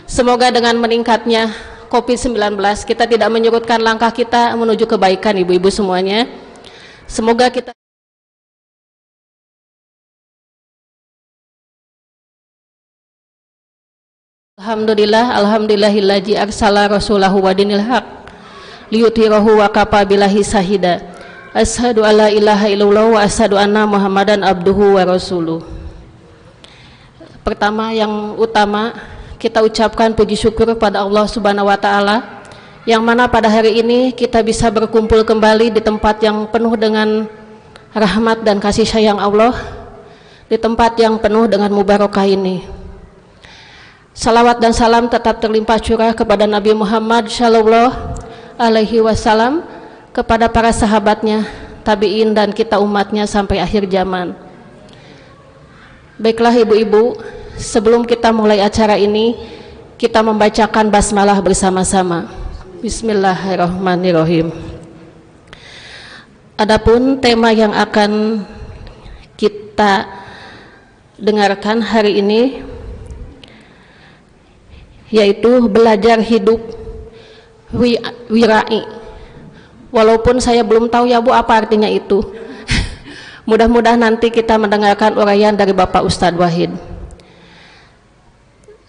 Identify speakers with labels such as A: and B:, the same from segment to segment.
A: Semoga dengan meningkatnya COVID-19 kita tidak menyurutkan langkah kita menuju kebaikan, ibu-ibu semuanya. Semoga kita Alhamdulillahillazi arsala rasulahu wa dinil haq liyuthirahu wa kafa billahi sahida. Asyhadu alla ilaha illallah wa asyhadu anna Muhammadan abduhu wa rasuluh. Pertama yang utama, kita ucapkan puji syukur pada Allah Subhanahu wa taala yang mana pada hari ini kita bisa berkumpul kembali di tempat yang penuh dengan rahmat dan kasih sayang Allah, di tempat yang penuh dengan mubarakah ini. Salawat dan salam tetap terlimpah curah kepada Nabi Muhammad Shallallahu Alaihi Wasallam, kepada para sahabatnya, tabiin dan kita umatnya sampai akhir zaman. Baiklah ibu-ibu, sebelum kita mulai acara ini, kita membacakan basmalah bersama-sama. Bismillahirrahmanirrahim. Adapun tema yang akan kita dengarkan hari ini yaitu belajar hidup wirai. Walaupun saya belum tahu ya Bu apa artinya itu. Mudah-mudahan nanti kita mendengarkan uraian dari Bapak Ustadz Wahid.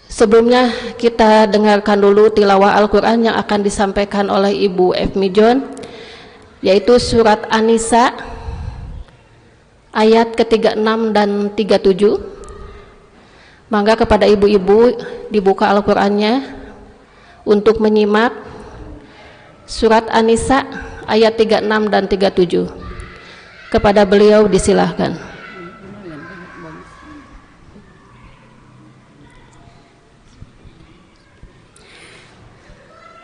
A: Sebelumnya kita dengarkan dulu tilawah Al-Quran yang akan disampaikan oleh Ibu F. Mijon, yaitu surat An-Nisa ayat ke-36 dan 37. Mangga kepada ibu-ibu dibuka Al-Qur'annya untuk menyimak surat An-Nisa ayat 36 dan 37. Kepada beliau disilahkan.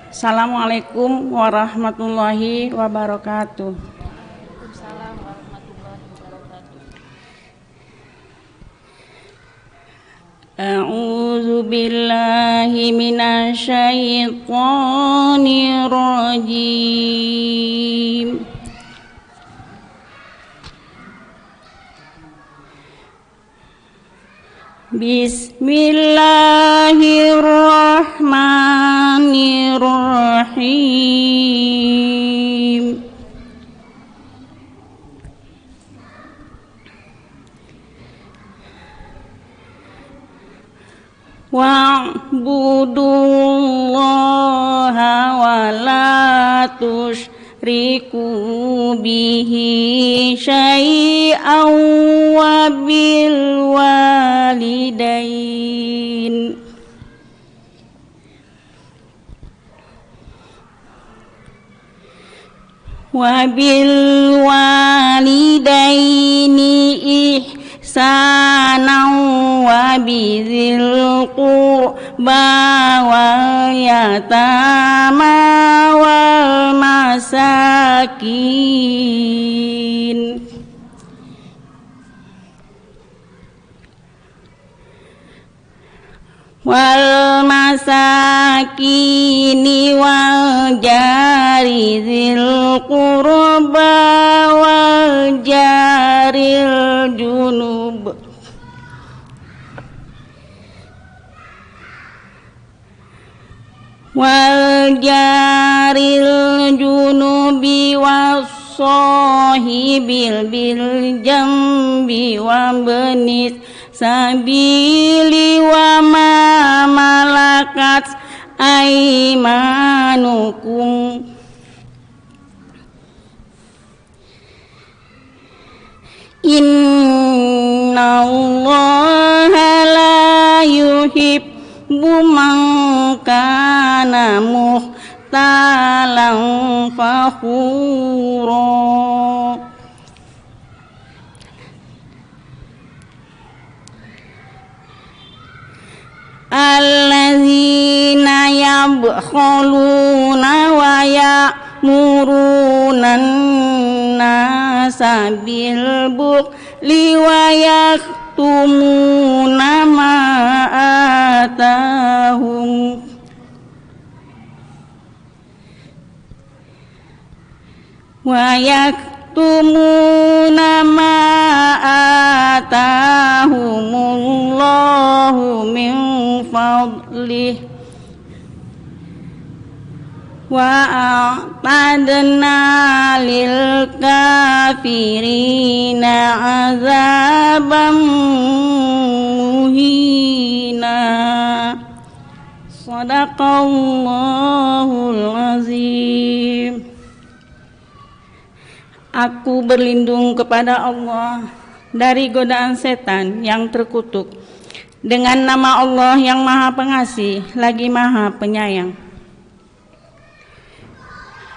B: Assalamualaikum warahmatullahi wabarakatuh. A'udzu billahi minasyaitonir rajim. Bismillahirrahmanirrahim. Wa'budullaha wa la tusyriku bihi syai'an wa bil walidain ihsanan wa bizil qurba wal yatama wal masakin wal jari zil qurba wal jaril junub wassahibil bil jambi wa benis sabili wa ma malakat aimanukum innallaha la yuhibbu man kana muhtalan fakhura. Alladzina yabkhaluna wa ya'muruna an-nasa bil bukhli wa yaktumuna ma atahum atahumullahu min فضله وأعتدنا للكافرين عذابا مهينا Sadaqallahul azim. Aku berlindung kepada Allah dari godaan setan yang terkutuk dengan nama Allah yang Maha Pengasih lagi Maha Penyayang.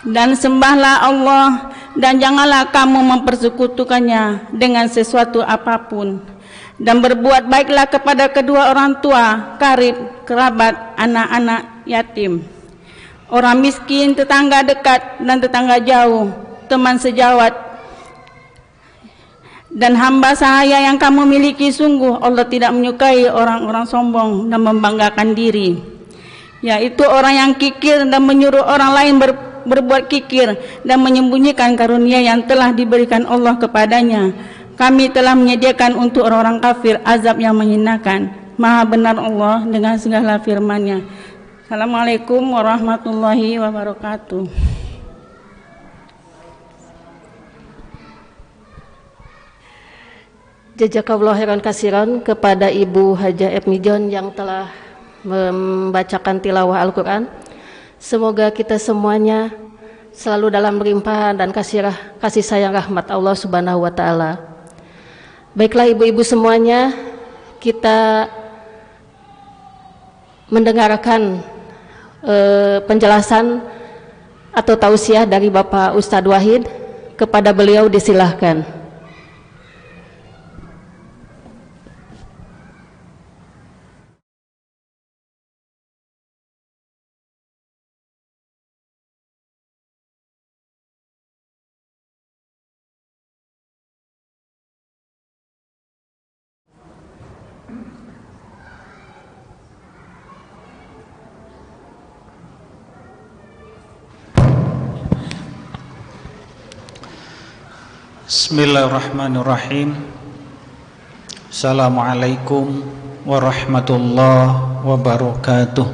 B: Dan sembahlah Allah dan janganlah kamu mempersekutukannya dengan sesuatu apapun. Dan berbuat baiklah kepada kedua orang tua, karib, kerabat, anak-anak yatim, orang miskin, tetangga dekat dan tetangga jauh, teman sejawat, dan hamba sahaya yang kamu miliki. Sungguh Allah tidak menyukai orang-orang sombong dan membanggakan diri, yaitu orang yang kikir dan menyuruh orang lain berbuat kikir dan menyembunyikan karunia yang telah diberikan Allah kepadanya. Kami telah menyediakan untuk orang-orang kafir azab yang menghinakan. Maha benar Allah dengan segala firman-Nya. Assalamualaikum warahmatullahi wabarakatuh.
A: Jazakallahu khairan katsiran kepada Ibu Hajah Epmijon yang telah membacakan tilawah Al-Quran. Semoga kita semuanya selalu dalam limpahan dan kasih sayang rahmat Allah Subhanahu wa Ta'ala. Baiklah ibu-ibu semuanya, kita mendengarkan penjelasan atau tausiah dari Bapak Ustadz Wahid. Kepada beliau disilahkan.
C: Bismillahirrahmanirrahim. Assalamualaikum warahmatullahi wabarakatuh.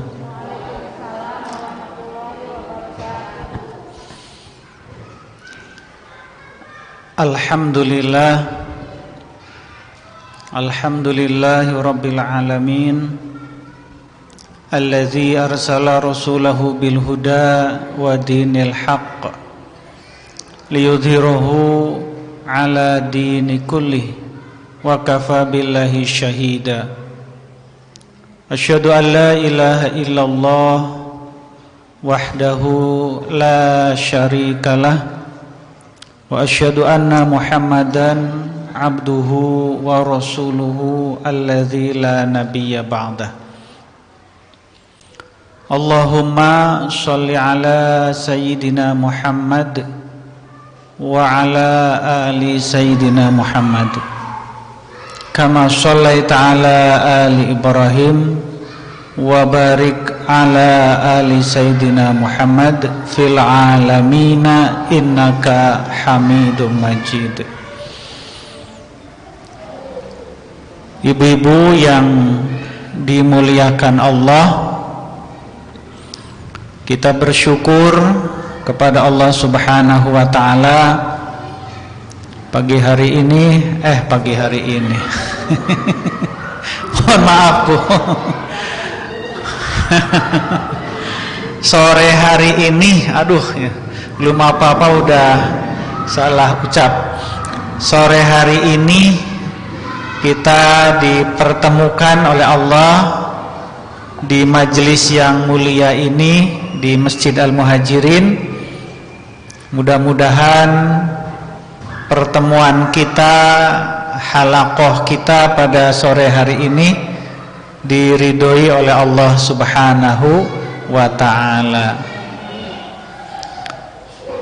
C: Alhamdulillahi rabbil alamin, allazi arsala rasulahu bil huda wa dinil haqq liyudhhirahu ala dini kulli wa kafa billahi syahida. Asyhadu an la ilaha illallah wahdahu la syarikalah wa asyhadu anna Muhammadan abduhu wa rasuluhu alladzi la nabiyya ba'dah. Allahumma shalli ala sayyidina Muhammad wa ala ali sayyidina Muhammad kama shallaita ala ali Ibrahim wa barik ala ali sayyidina Muhammad fil alamina innaka Hamidum Majid. Ibu-ibu yang dimuliakan Allah, kita bersyukur kepada Allah Subhanahu wa Ta'ala pagi hari ini mohon maaf Bu, sore hari ini, belum apa-apa udah salah ucap. Sore hari ini kita dipertemukan oleh Allah di majelis yang mulia ini di Masjid Al-Muhajirin. Mudah-mudahan pertemuan kita, halaqah kita pada sore hari ini diridhoi oleh Allah Subhanahu wa Ta'ala.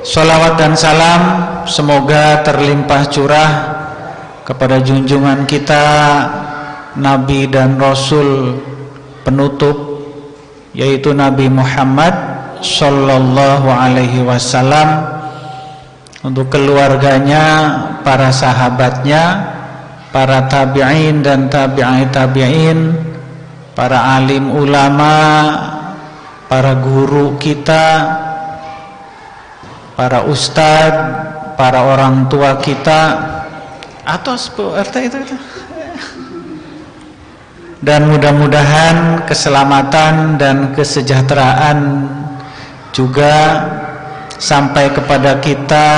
C: Salawat dan salam semoga terlimpah curah kepada junjungan kita, Nabi dan Rasul penutup, yaitu Nabi Muhammad Sallallahu Alaihi Wasallam, untuk keluarganya, para sahabatnya, para tabi'in dan tabi'in, para alim ulama, para guru kita, para ustadz, para orang tua kita, atos Bu RT itu. Dan mudah-mudahan keselamatan dan kesejahteraan juga sampai kepada kita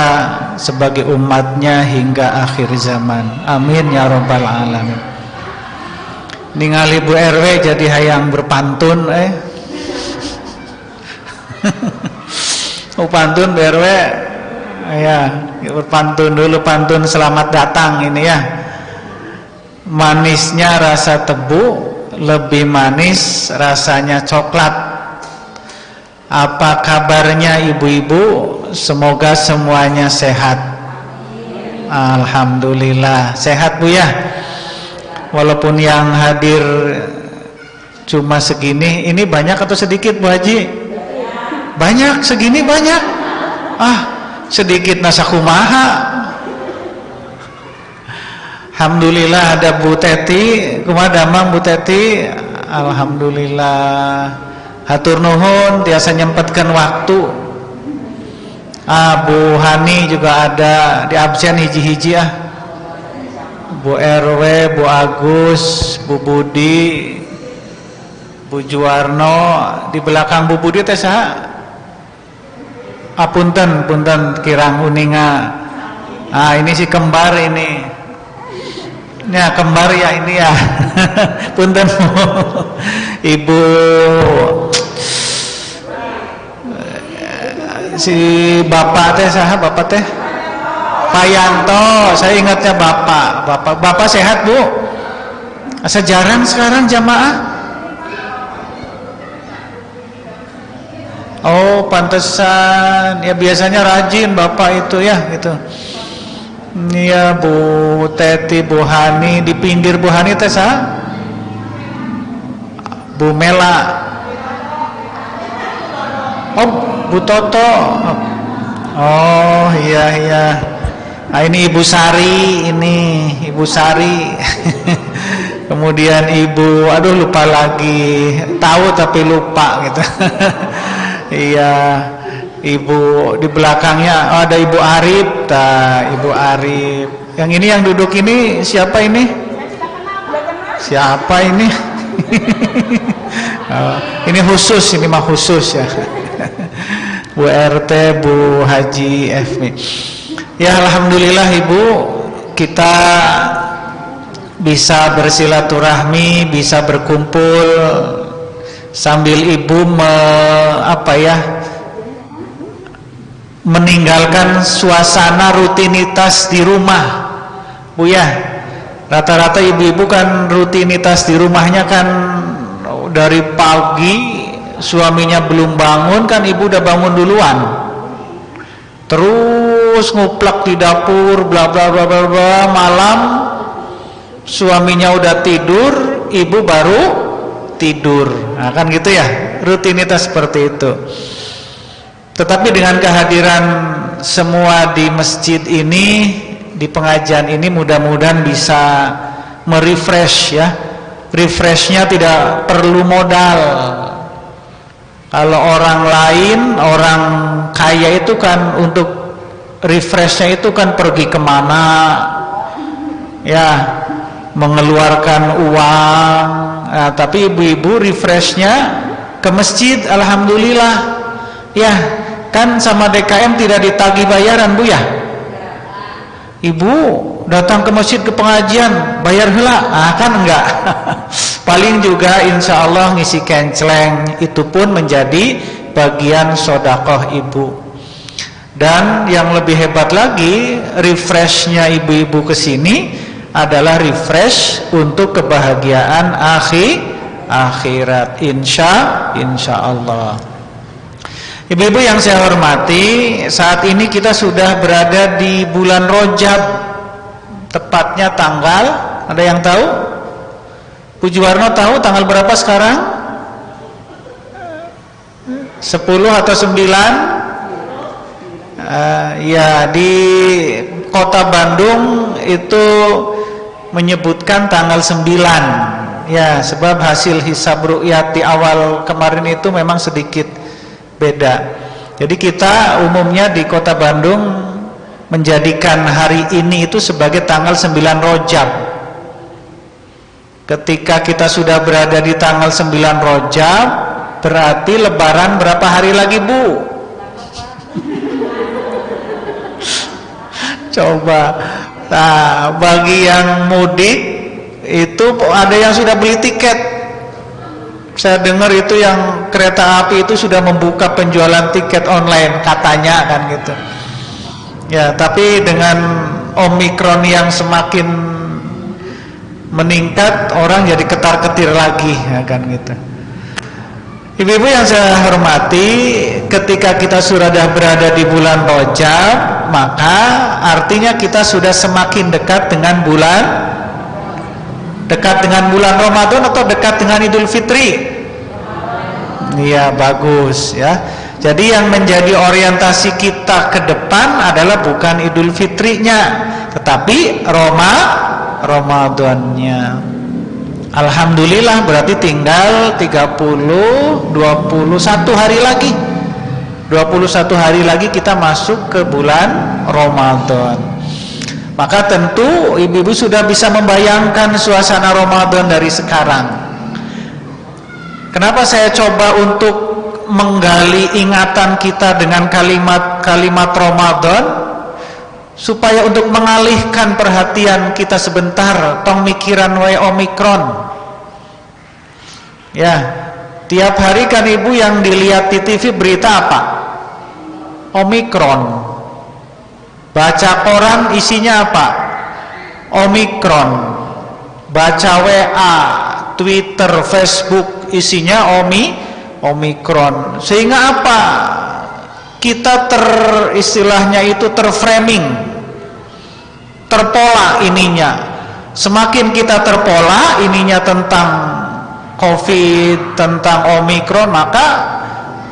C: sebagai umatnya hingga akhir zaman. Amin ya rabbal alamin. Ningali Bu RW jadi hayang berpantun pantun Bu RW ya, berpantun dulu, pantun selamat datang ini ya. Manisnya rasa tebu, lebih manis rasanya coklat. Apa kabarnya ibu-ibu? Semoga semuanya sehat. Alhamdulillah sehat Bu ya. Walaupun yang hadir cuma segini, ini banyak atau sedikit Bu Haji? Banyak, segini banyak. Sedikit nasakumaha. Alhamdulillah ada Bu Teti, kumaha damang Bu Teti? Alhamdulillah. Hatur nuhun tiasa nyempatkan waktu. Bu Hani juga ada, di absen hiji-hiji Bu RW, Bu Agus, Bu Budi, Bu Juwarno, di belakang Bu Budi teh saha? Punten kirang uninga. Ini si kembar ini. Ya kembar ya ini ya. Punten Ibu si bapak teh saha bapak teh? Pak Yanto, saya ingatnya bapak sehat Bu? Asa jarang sekarang jamaah? Oh pantesan, ya biasanya rajin bapak itu ya gitu. Iya Bu Teti, Bu Hani, di pinggir Bu Hani teh saha? Bu Mela. Oh Bu Toto. Oh iya. Ini Ibu Sari, Ibu Sari. Kemudian Ibu, aduh lupa lagi, tahu tapi lupa gitu. Iya. Ibu di belakangnya ada Ibu Arif, Ibu Arif. Yang ini yang duduk ini siapa ini? Siapa ini? Ini khusus, ini mah khusus ya. Bu RT, Bu Haji Fmi. Ya alhamdulillah Ibu, kita bisa bersilaturahmi, bisa berkumpul sambil Ibu meninggalkan suasana rutinitas di rumah Bu ya. Rata-rata ibu-ibu kan rutinitas di rumahnya kan dari pagi suaminya belum bangun kan ibu udah bangun duluan, terus nguplak di dapur bla bla bla bla bla. Malam suaminya udah tidur, ibu baru tidur. Nah kan gitu ya, rutinitas seperti itu. Tetapi dengan kehadiran semua di masjid ini, di pengajian ini, mudah-mudahan bisa merefresh ya. Refreshnya tidak perlu modal. Kalau orang lain, orang kaya itu kan untuk refreshnya itu kan pergi kemana ya, mengeluarkan uang. Nah, tapi ibu-ibu refreshnya ke masjid. Alhamdulillah ya. Kan sama DKM tidak ditagih bayaran Bu ya. Ibu datang ke masjid ke pengajian bayar heula? Kan enggak. Paling juga insya Allah ngisi kenceleng, itu pun menjadi bagian sodakoh ibu. Dan yang lebih hebat lagi, refreshnya ibu-ibu kesini adalah refresh untuk kebahagiaan akhirat insya Allah. Ibu-ibu yang saya hormati, saat ini kita sudah berada di bulan Rajab. Tepatnya tanggal, ada yang tahu? Bu Juwarno tahu tanggal berapa sekarang? 10 atau 9? Ya, di kota Bandung itu menyebutkan tanggal 9. Ya, sebab hasil hisab ru'yat di awal kemarin itu memang sedikit beda. Jadi kita umumnya di Kota Bandung menjadikan hari ini itu sebagai tanggal 9 Rajab. Ketika kita sudah berada di tanggal 9 Rajab, berarti lebaran berapa hari lagi, Bu? Coba. Nah, bagi yang mudik itu ada yang sudah beli tiket. Saya dengar itu yang kereta api itu sudah membuka penjualan tiket online katanya kan gitu. Ya, tapi dengan Omikron yang semakin meningkat, orang jadi ketar-ketir lagi ya kan gitu. Ibu-ibu yang saya hormati, ketika kita sudah berada di bulan Rajab, maka artinya kita sudah semakin dekat dengan bulan Ramadan atau dekat dengan Idul Fitri? Iya, bagus ya. Jadi yang menjadi orientasi kita ke depan adalah bukan Idul Fitrinya, tetapi Ramadannya. Alhamdulillah, berarti tinggal 21 hari lagi. 21 hari lagi kita masuk ke bulan Ramadan. Maka tentu ibu-ibu sudah bisa membayangkan suasana Ramadan dari sekarang. Kenapa saya coba untuk menggali ingatan kita dengan kalimat-kalimat Ramadan? Supaya untuk mengalihkan perhatian kita sebentar, tong mikiran wae Omikron. Ya, tiap hari kan ibu yang dilihat di TV berita apa? Omikron. Baca koran isinya apa? Omikron. Baca WA, Twitter, Facebook isinya Omikron. Sehingga apa? Kita istilahnya itu terframing, terpola ininya. Semakin kita terpola ininya tentang COVID, tentang Omikron, maka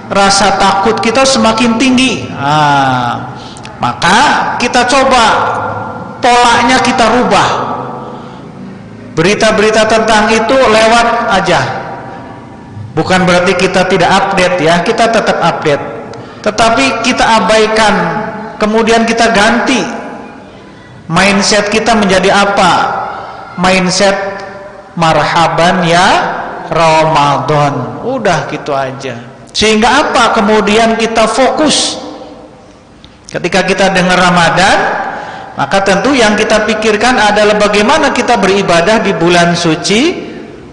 C: rasa takut kita semakin tinggi. Maka kita coba polanya kita rubah. Berita-berita tentang itu lewat aja. Bukan berarti kita tidak update ya, kita tetap update. Tetapi kita abaikan, kemudian kita ganti mindset kita menjadi apa? Mindset marhaban ya Ramadan. Udah gitu aja. Sehingga apa? Kemudian kita fokus. Ketika kita dengar Ramadan, maka tentu yang kita pikirkan adalah bagaimana kita beribadah di bulan suci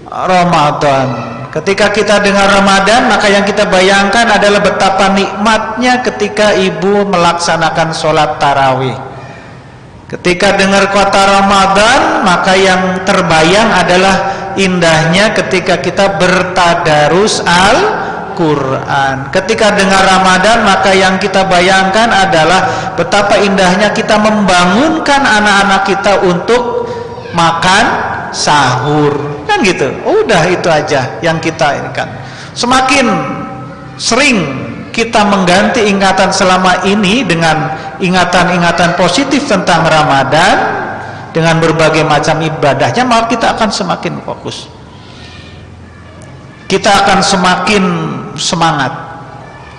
C: Ramadan. Ketika kita dengar Ramadan, maka yang kita bayangkan adalah betapa nikmatnya ketika ibu melaksanakan sholat tarawih. Ketika dengar kata Ramadan, maka yang terbayang adalah indahnya ketika kita bertadarus Al-Quran. Ketika dengar Ramadan, maka yang kita bayangkan adalah betapa indahnya kita membangunkan anak-anak kita untuk makan sahur. Kan gitu, udah itu aja yang kita ini kan. Semakin sering kita mengganti ingatan selama ini dengan ingatan-ingatan positif tentang Ramadan, dengan berbagai macam ibadahnya, maka kita akan semakin fokus. Kita akan semakin semangat.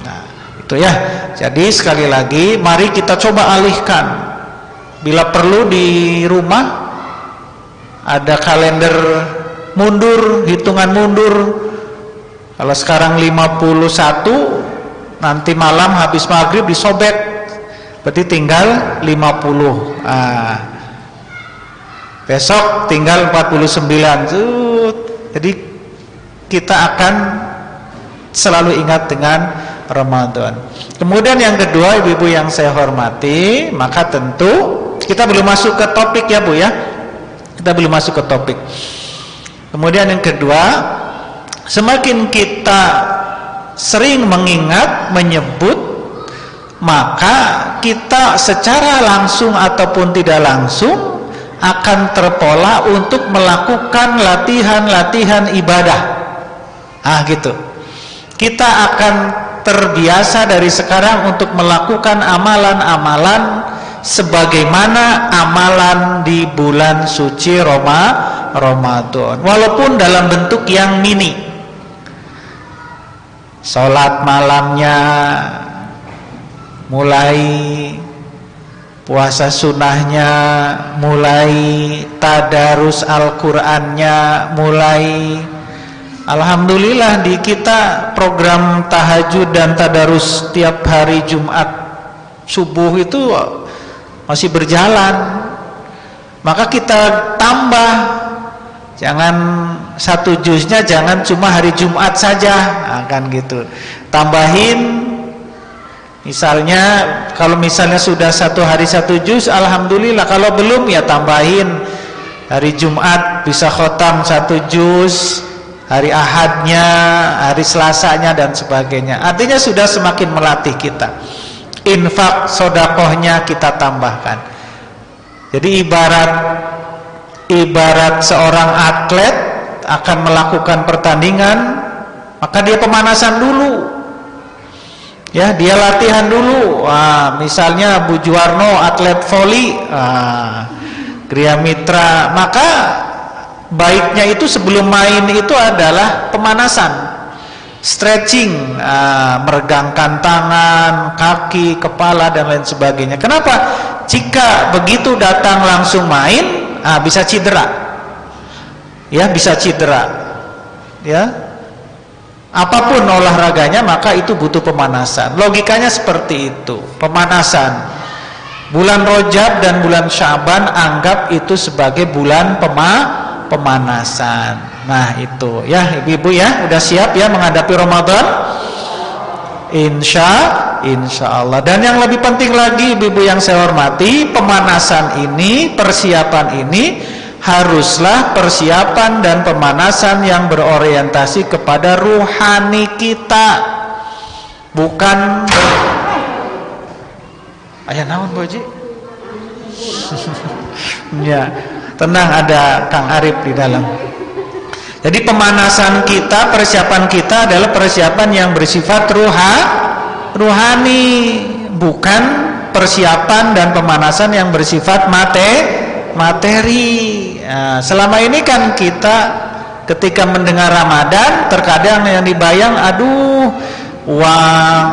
C: Nah, itu ya. Jadi sekali lagi, mari kita coba alihkan. Bila perlu di rumah ada kalender mundur, hitungan mundur. Kalau sekarang 51, nanti malam habis maghrib disobek, berarti tinggal 50. Besok tinggal 49. Jadi kita akan selalu ingat dengan Ramadan. Kemudian yang kedua, ibu-ibu yang saya hormati, maka tentu kita belum masuk ke topik ya Bu ya. Kita belum masuk ke topik. Kemudian yang kedua, semakin kita sering mengingat, menyebut, maka kita secara langsung ataupun tidak langsung akan terpola untuk melakukan latihan-latihan ibadah. Gitu. Kita akan terbiasa dari sekarang untuk melakukan amalan-amalan sebagaimana amalan di bulan suci Ramadan, walaupun dalam bentuk yang mini. Sholat malamnya mulai, puasa sunnahnya mulai, tadarus Al-Qur'annya mulai. Alhamdulillah di kita program tahajud dan tadarus tiap hari Jumat subuh itu masih berjalan. Maka kita tambah, jangan satu juznya jangan cuma hari Jumat saja, kan gitu. Tambahin, misalnya kalau misalnya sudah satu hari satu juz, alhamdulillah. Kalau belum ya tambahin, hari Jumat bisa khotam satu juz, hari Ahadnya, hari Selasanya dan sebagainya. Artinya sudah semakin melatih kita. Infak sodakohnya kita tambahkan. Jadi ibarat seorang atlet akan melakukan pertandingan, maka dia pemanasan dulu. Ya, dia latihan dulu. Wah, misalnya Bu Juwarno atlet voli, Gria Mitra, maka baiknya itu sebelum main itu adalah pemanasan, stretching, meregangkan tangan, kaki, kepala dan lain sebagainya. Kenapa? Jika begitu datang langsung main, bisa cedera. Ya, bisa cedera. Ya. Apapun olahraganya maka itu butuh pemanasan. Logikanya seperti itu, pemanasan. Bulan Rajab dan bulan Syaban anggap itu sebagai bulan pemanasan. Nah itu ya ibu-ibu ya, udah siap ya menghadapi Ramadan? Insya Allah. Dan yang lebih penting lagi ibu-ibu yang saya hormati, pemanasan ini, persiapan ini haruslah persiapan dan pemanasan yang berorientasi kepada ruhani kita, bukan ayah naon boji. Ya, tenang, ada Kang Arif di dalam. Jadi pemanasan kita, persiapan kita adalah persiapan yang bersifat ruhani, bukan persiapan dan pemanasan yang bersifat materi. Nah, selama ini kan kita ketika mendengar Ramadan terkadang yang dibayang, aduh, uang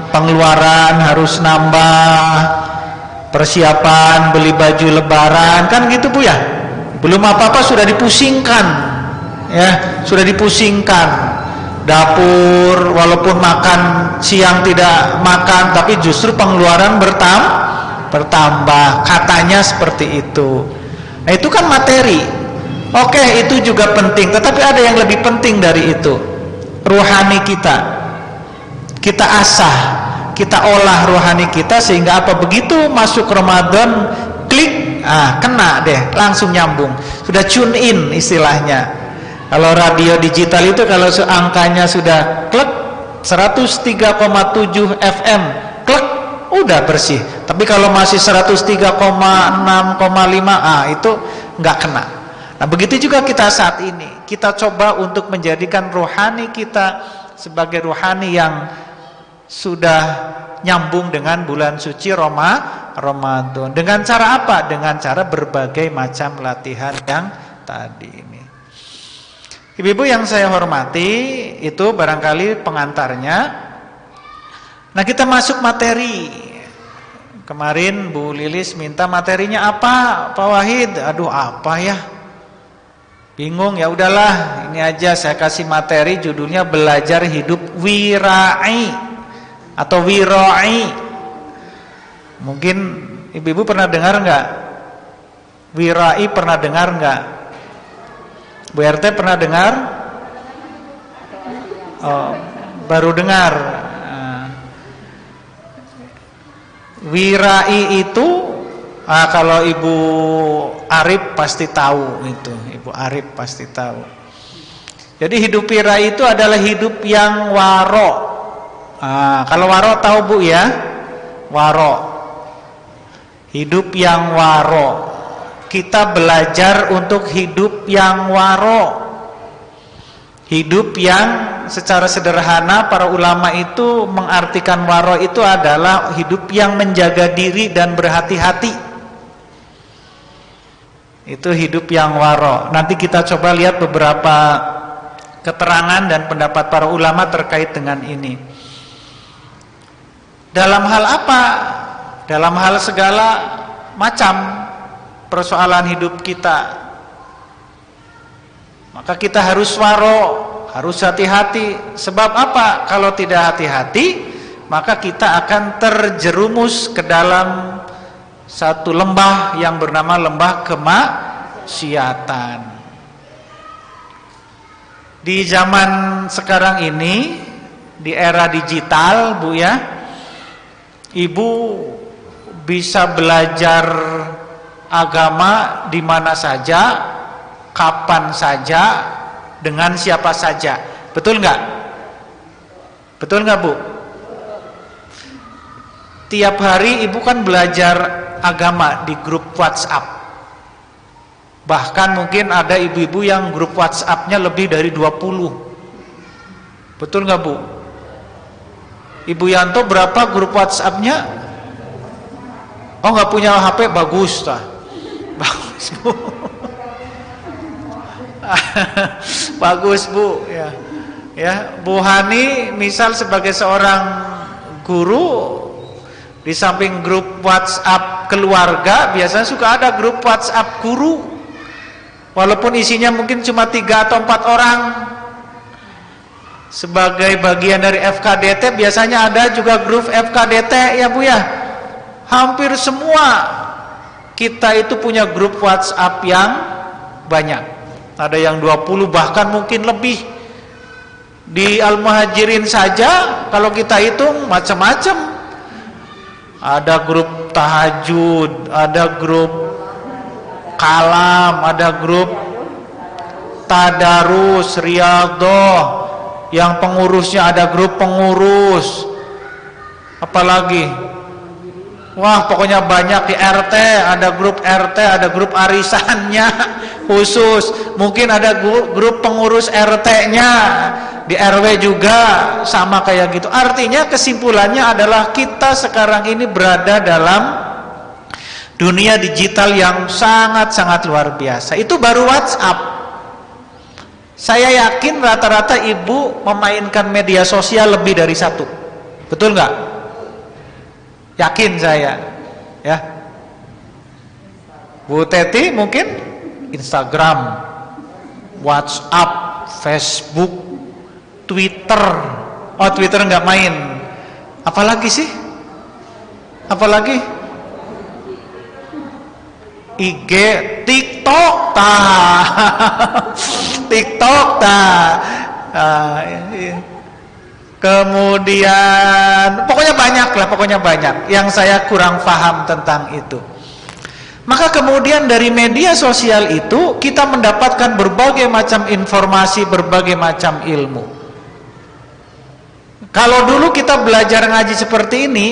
C: pengeluaran harus nambah, persiapan beli baju lebaran, kan gitu Bu ya. Belum apa-apa sudah dipusingkan, ya, sudah dipusingkan. Dapur walaupun makan siang tidak makan, tapi justru pengeluaran bertambah, katanya seperti itu. Nah itu kan materi. Oke, itu juga penting, tetapi ada yang lebih penting dari itu. Ruhani kita asah, kita olah ruhani kita, sehingga apa, begitu masuk Ramadan, klik, kena deh, langsung nyambung, sudah tune in istilahnya. Kalau radio digital itu kalau angkanya sudah klik 103,7 FM, klik, udah bersih. Tapi kalau masih 103,6,5, itu nggak kena. Nah begitu juga kita saat ini, kita coba untuk menjadikan rohani kita sebagai rohani yang sudah nyambung dengan bulan suci Ramadan. Dengan cara apa? Dengan cara berbagai macam latihan yang tadi ini. Ibu-ibu yang saya hormati, itu barangkali pengantarnya. Nah kita masuk materi. Kemarin Bu Lilis minta materinya apa, Pak Wahid? Aduh, apa ya? Bingung, ya udahlah, ini aja saya kasih materi, judulnya belajar hidup wirai atau wirai. Mungkin ibu-ibu pernah dengar nggak? Wirai pernah dengar nggak? Bu RT pernah dengar? Oh, baru dengar. Wirai itu, kalau Ibu Arif pasti tahu itu. Ibu Arif pasti tahu. Jadi hidup wirai itu adalah hidup yang waro. Kalau waro tahu Bu ya? Waro. Hidup yang waro. Kita belajar untuk hidup yang waro. Hidup yang secara sederhana para ulama itu mengartikan waro itu adalah hidup yang menjaga diri dan berhati-hati. Itu hidup yang waro. Nanti kita coba lihat beberapa keterangan dan pendapat para ulama terkait dengan ini. Dalam hal apa? Dalam hal segala macam persoalan hidup kita. Maka kita harus waro, harus hati-hati. Sebab apa? Kalau tidak hati-hati, maka kita akan terjerumus ke dalam satu lembah yang bernama lembah kemaksiatan. Di zaman sekarang ini, di era digital, Bu ya, Ibu bisa belajar agama di mana saja, kapan saja, dengan siapa saja. Betul nggak? Betul nggak, Bu? Tiap hari Ibu kan belajar agama di grup WhatsApp. Bahkan mungkin ada ibu-ibu yang grup WhatsApp-nya lebih dari 20. Betul nggak, Bu? Ibu Yanto berapa grup WhatsApp-nya? Oh, nggak punya HP, bagus tah. Bagus, Bu. Bagus, Bu, ya. Ya, Bu Hani misal sebagai seorang guru, di samping grup WhatsApp keluarga, biasanya suka ada grup WhatsApp guru. Walaupun isinya mungkin cuma 3 atau 4 orang. Sebagai bagian dari FKDT, biasanya ada juga grup FKDT ya Bu ya. Hampir semua kita itu punya grup WhatsApp yang banyak. Ada yang 20 bahkan mungkin lebih. Di Al-Muhajirin saja kalau kita hitung macam-macam. Ada grup tahajud, ada grup kalam, ada grup tadarus, riyadhah, yang pengurusnya ada grup pengurus. Apalagi? Wah, pokoknya banyak. Di RT ada grup RT, ada grup arisannya khusus. Mungkin ada grup pengurus RT-nya. Di RW juga sama kayak gitu. Artinya kesimpulannya adalah kita sekarang ini berada dalam dunia digital yang sangat-sangat luar biasa. Itu baru WhatsApp. Saya yakin rata-rata ibu memainkan media sosial lebih dari 1. Betul nggak? Yakin saya, ya. Bu Teti mungkin Instagram, WhatsApp, Facebook, Twitter. Oh, Twitter nggak main. Apalagi sih? Apalagi? IG, TikTok, TikTok, kemudian pokoknya banyak lah, pokoknya banyak yang saya kurang paham tentang itu. Maka kemudian dari media sosial itu kita mendapatkan berbagai macam informasi, berbagai macam ilmu. Kalau dulu kita belajar ngaji seperti ini,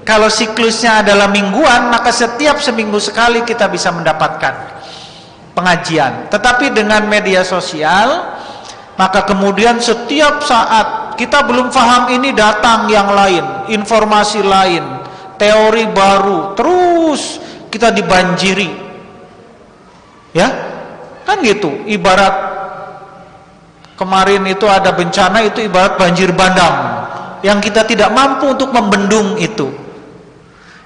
C: kalau siklusnya adalah mingguan, maka setiap seminggu sekali kita bisa mendapatkan pengajian. Tetapi dengan media sosial, maka kemudian setiap saat kita belum paham ini datang yang lain, informasi lain, teori baru, terus kita dibanjiri. Ya, kan gitu. Ibarat kemarin itu ada bencana, itu ibarat banjir bandang yang kita tidak mampu untuk membendung itu.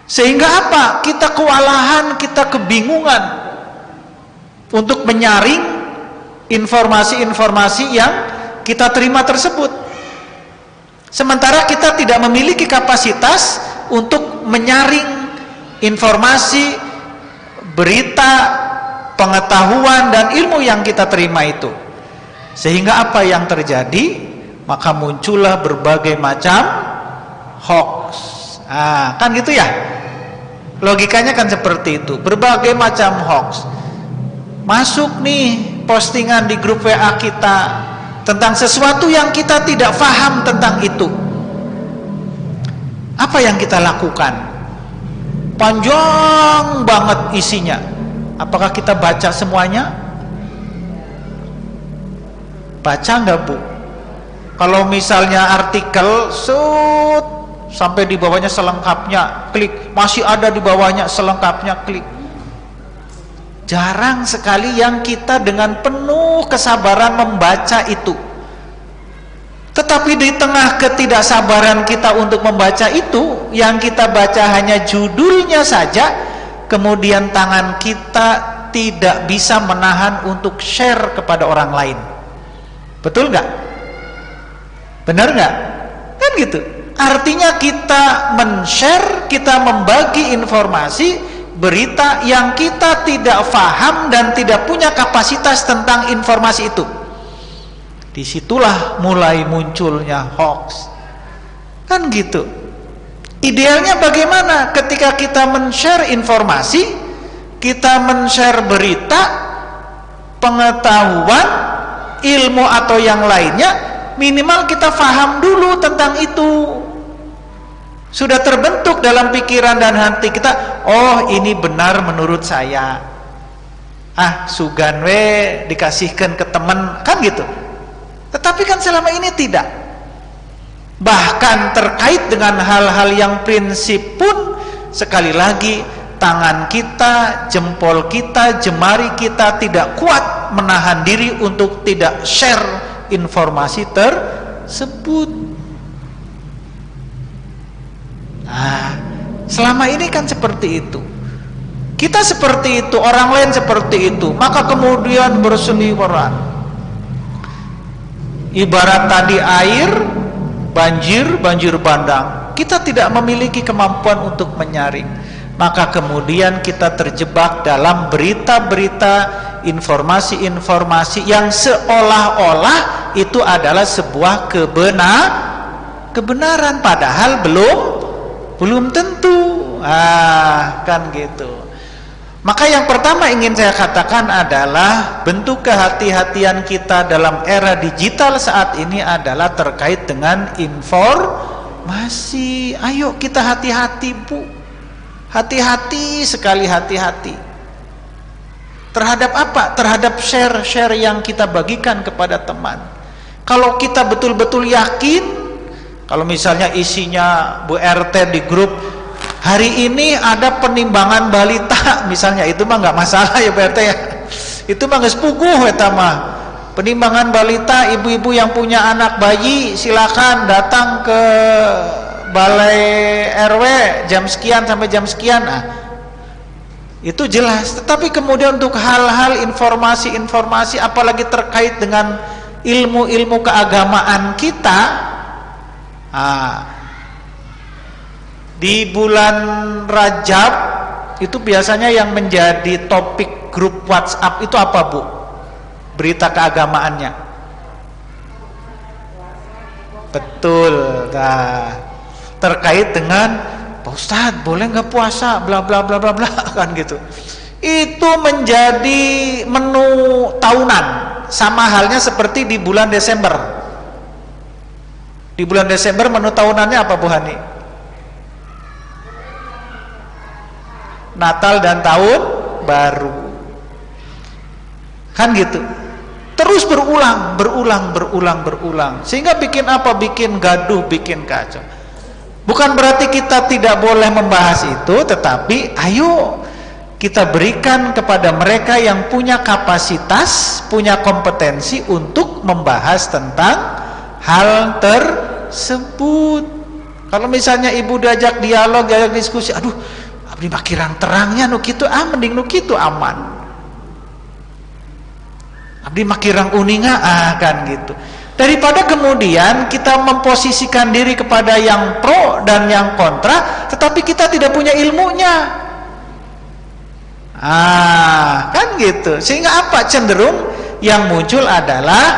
C: Sehingga apa? Kita kewalahan, kita kebingungan untuk menyaring informasi-informasi yang kita terima tersebut. Sementara kita tidak memiliki kapasitas untuk menyaring informasi, berita, pengetahuan dan ilmu yang kita terima itu. Sehingga apa yang terjadi? Maka muncullah berbagai macam hoax. Kan gitu ya? Logikanya kan seperti itu. Berbagai macam hoax. Masuk nih postingan di grup WA kita tentang sesuatu yang kita tidak paham tentang itu. Apa yang kita lakukan? Panjang banget isinya. Apakah kita baca semuanya? Baca nggak, Bu? Kalau misalnya artikel sampai di bawahnya selengkapnya, klik. Masih ada di bawahnya selengkapnya, klik. Jarang sekali yang kita dengan penuh kesabaran membaca itu. Tetapi di tengah ketidaksabaran kita untuk membaca itu, yang kita baca hanya judulnya saja, kemudian tangan kita tidak bisa menahan untuk share kepada orang lain. Betul nggak? Benar nggak? Kan gitu. Artinya kita men-share, kita membagi informasi, berita yang kita tidak paham dan tidak punya kapasitas tentang informasi itu. Disitulah mulai munculnya hoax. Kan gitu. Idealnya bagaimana ketika kita men-share informasi, kita men-share berita, pengetahuan, ilmu atau yang lainnya, minimal kita paham dulu tentang itu. Sudah terbentuk dalam pikiran dan hati kita, oh ini benar menurut saya. Sugan we dikasihkan ke teman, kan gitu. Tetapi kan selama ini tidak. Bahkan terkait dengan hal-hal yang prinsip pun, sekali lagi tangan kita, jempol kita, jemari kita tidak kuat menahan diri untuk tidak share informasi tersebut. Selama ini kan seperti itu. Kita seperti itu, orang lain seperti itu, maka kemudian berseliweran. Ibarat tadi air, banjir bandang. Kita tidak memiliki kemampuan untuk menyaring. Maka kemudian kita terjebak dalam berita-berita, informasi-informasi yang seolah-olah itu adalah sebuah kebenaran, padahal belum tentu. Kan gitu. Maka yang pertama ingin saya katakan adalah bentuk kehati-hatian kita dalam era digital saat ini adalah terkait dengan informasi. Ayo kita hati-hati, Bu. Hati-hati sekali, hati-hati. Terhadap apa? Terhadap share-share yang kita bagikan kepada teman. Kalau kita betul-betul yakin, kalau misalnya isinya Bu RT di grup, hari ini ada penimbangan balita, misalnya, itu mah nggak masalah ya Bu RT ya. Itu mah nggak sepuguh eta mah. Penimbangan balita, ibu-ibu yang punya anak bayi silakan datang ke balai RW jam sekian sampai jam sekian. Itu jelas. Tetapi kemudian untuk hal-hal informasi-informasi apalagi terkait dengan ilmu-ilmu keagamaan kita, di bulan Rajab itu biasanya yang menjadi topik grup WhatsApp itu apa, Bu? Berita keagamaannya. Betul. Terkait dengan Pak Ustadz boleh nggak puasa bla bla bla bla bla, kan gitu. Itu menjadi menu tahunan, sama halnya seperti di bulan Desember. Di bulan Desember menu tahunannya apa, Bu Hani? Natal dan tahun baru. Kan gitu. Terus berulang sehingga bikin apa? Bikin gaduh, bikin kacau. Bukan berarti kita tidak boleh membahas itu, tetapi ayo kita berikan kepada mereka yang punya kapasitas, punya kompetensi untuk membahas tentang hal tersebut. Kalau misalnya ibu diajak dialog, diajak diskusi, aduh abdi makirang terangnya nu kitu, mending nu kitu aman. Abdi makirang uninga, kan gitu. Daripada kemudian kita memposisikan diri kepada yang pro dan yang kontra, tetapi kita tidak punya ilmunya. Kan gitu. Sehingga apa? Cenderung yang muncul adalah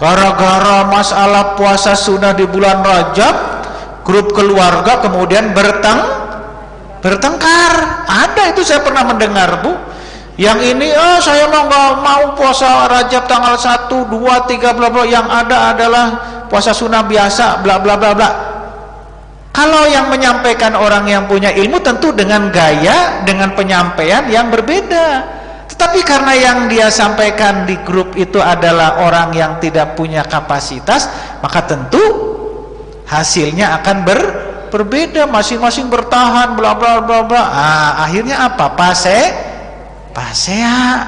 C: gara-gara masalah puasa sunnah di bulan Rajab, grup keluarga kemudian bertengkar. Ada itu, saya pernah mendengar, Bu. Yang ini, saya mau nggak mau puasa Rajab tanggal 1, 2, 3 bla bla, yang ada adalah puasa sunnah biasa bla bla bla bla. Kalau yang menyampaikan orang yang punya ilmu tentu dengan gaya, dengan penyampaian yang berbeda. Tetapi karena yang dia sampaikan di grup itu adalah orang yang tidak punya kapasitas, maka tentu hasilnya akan berbeda, masing-masing bertahan bla bla bla bla. Akhirnya apa? Pasea.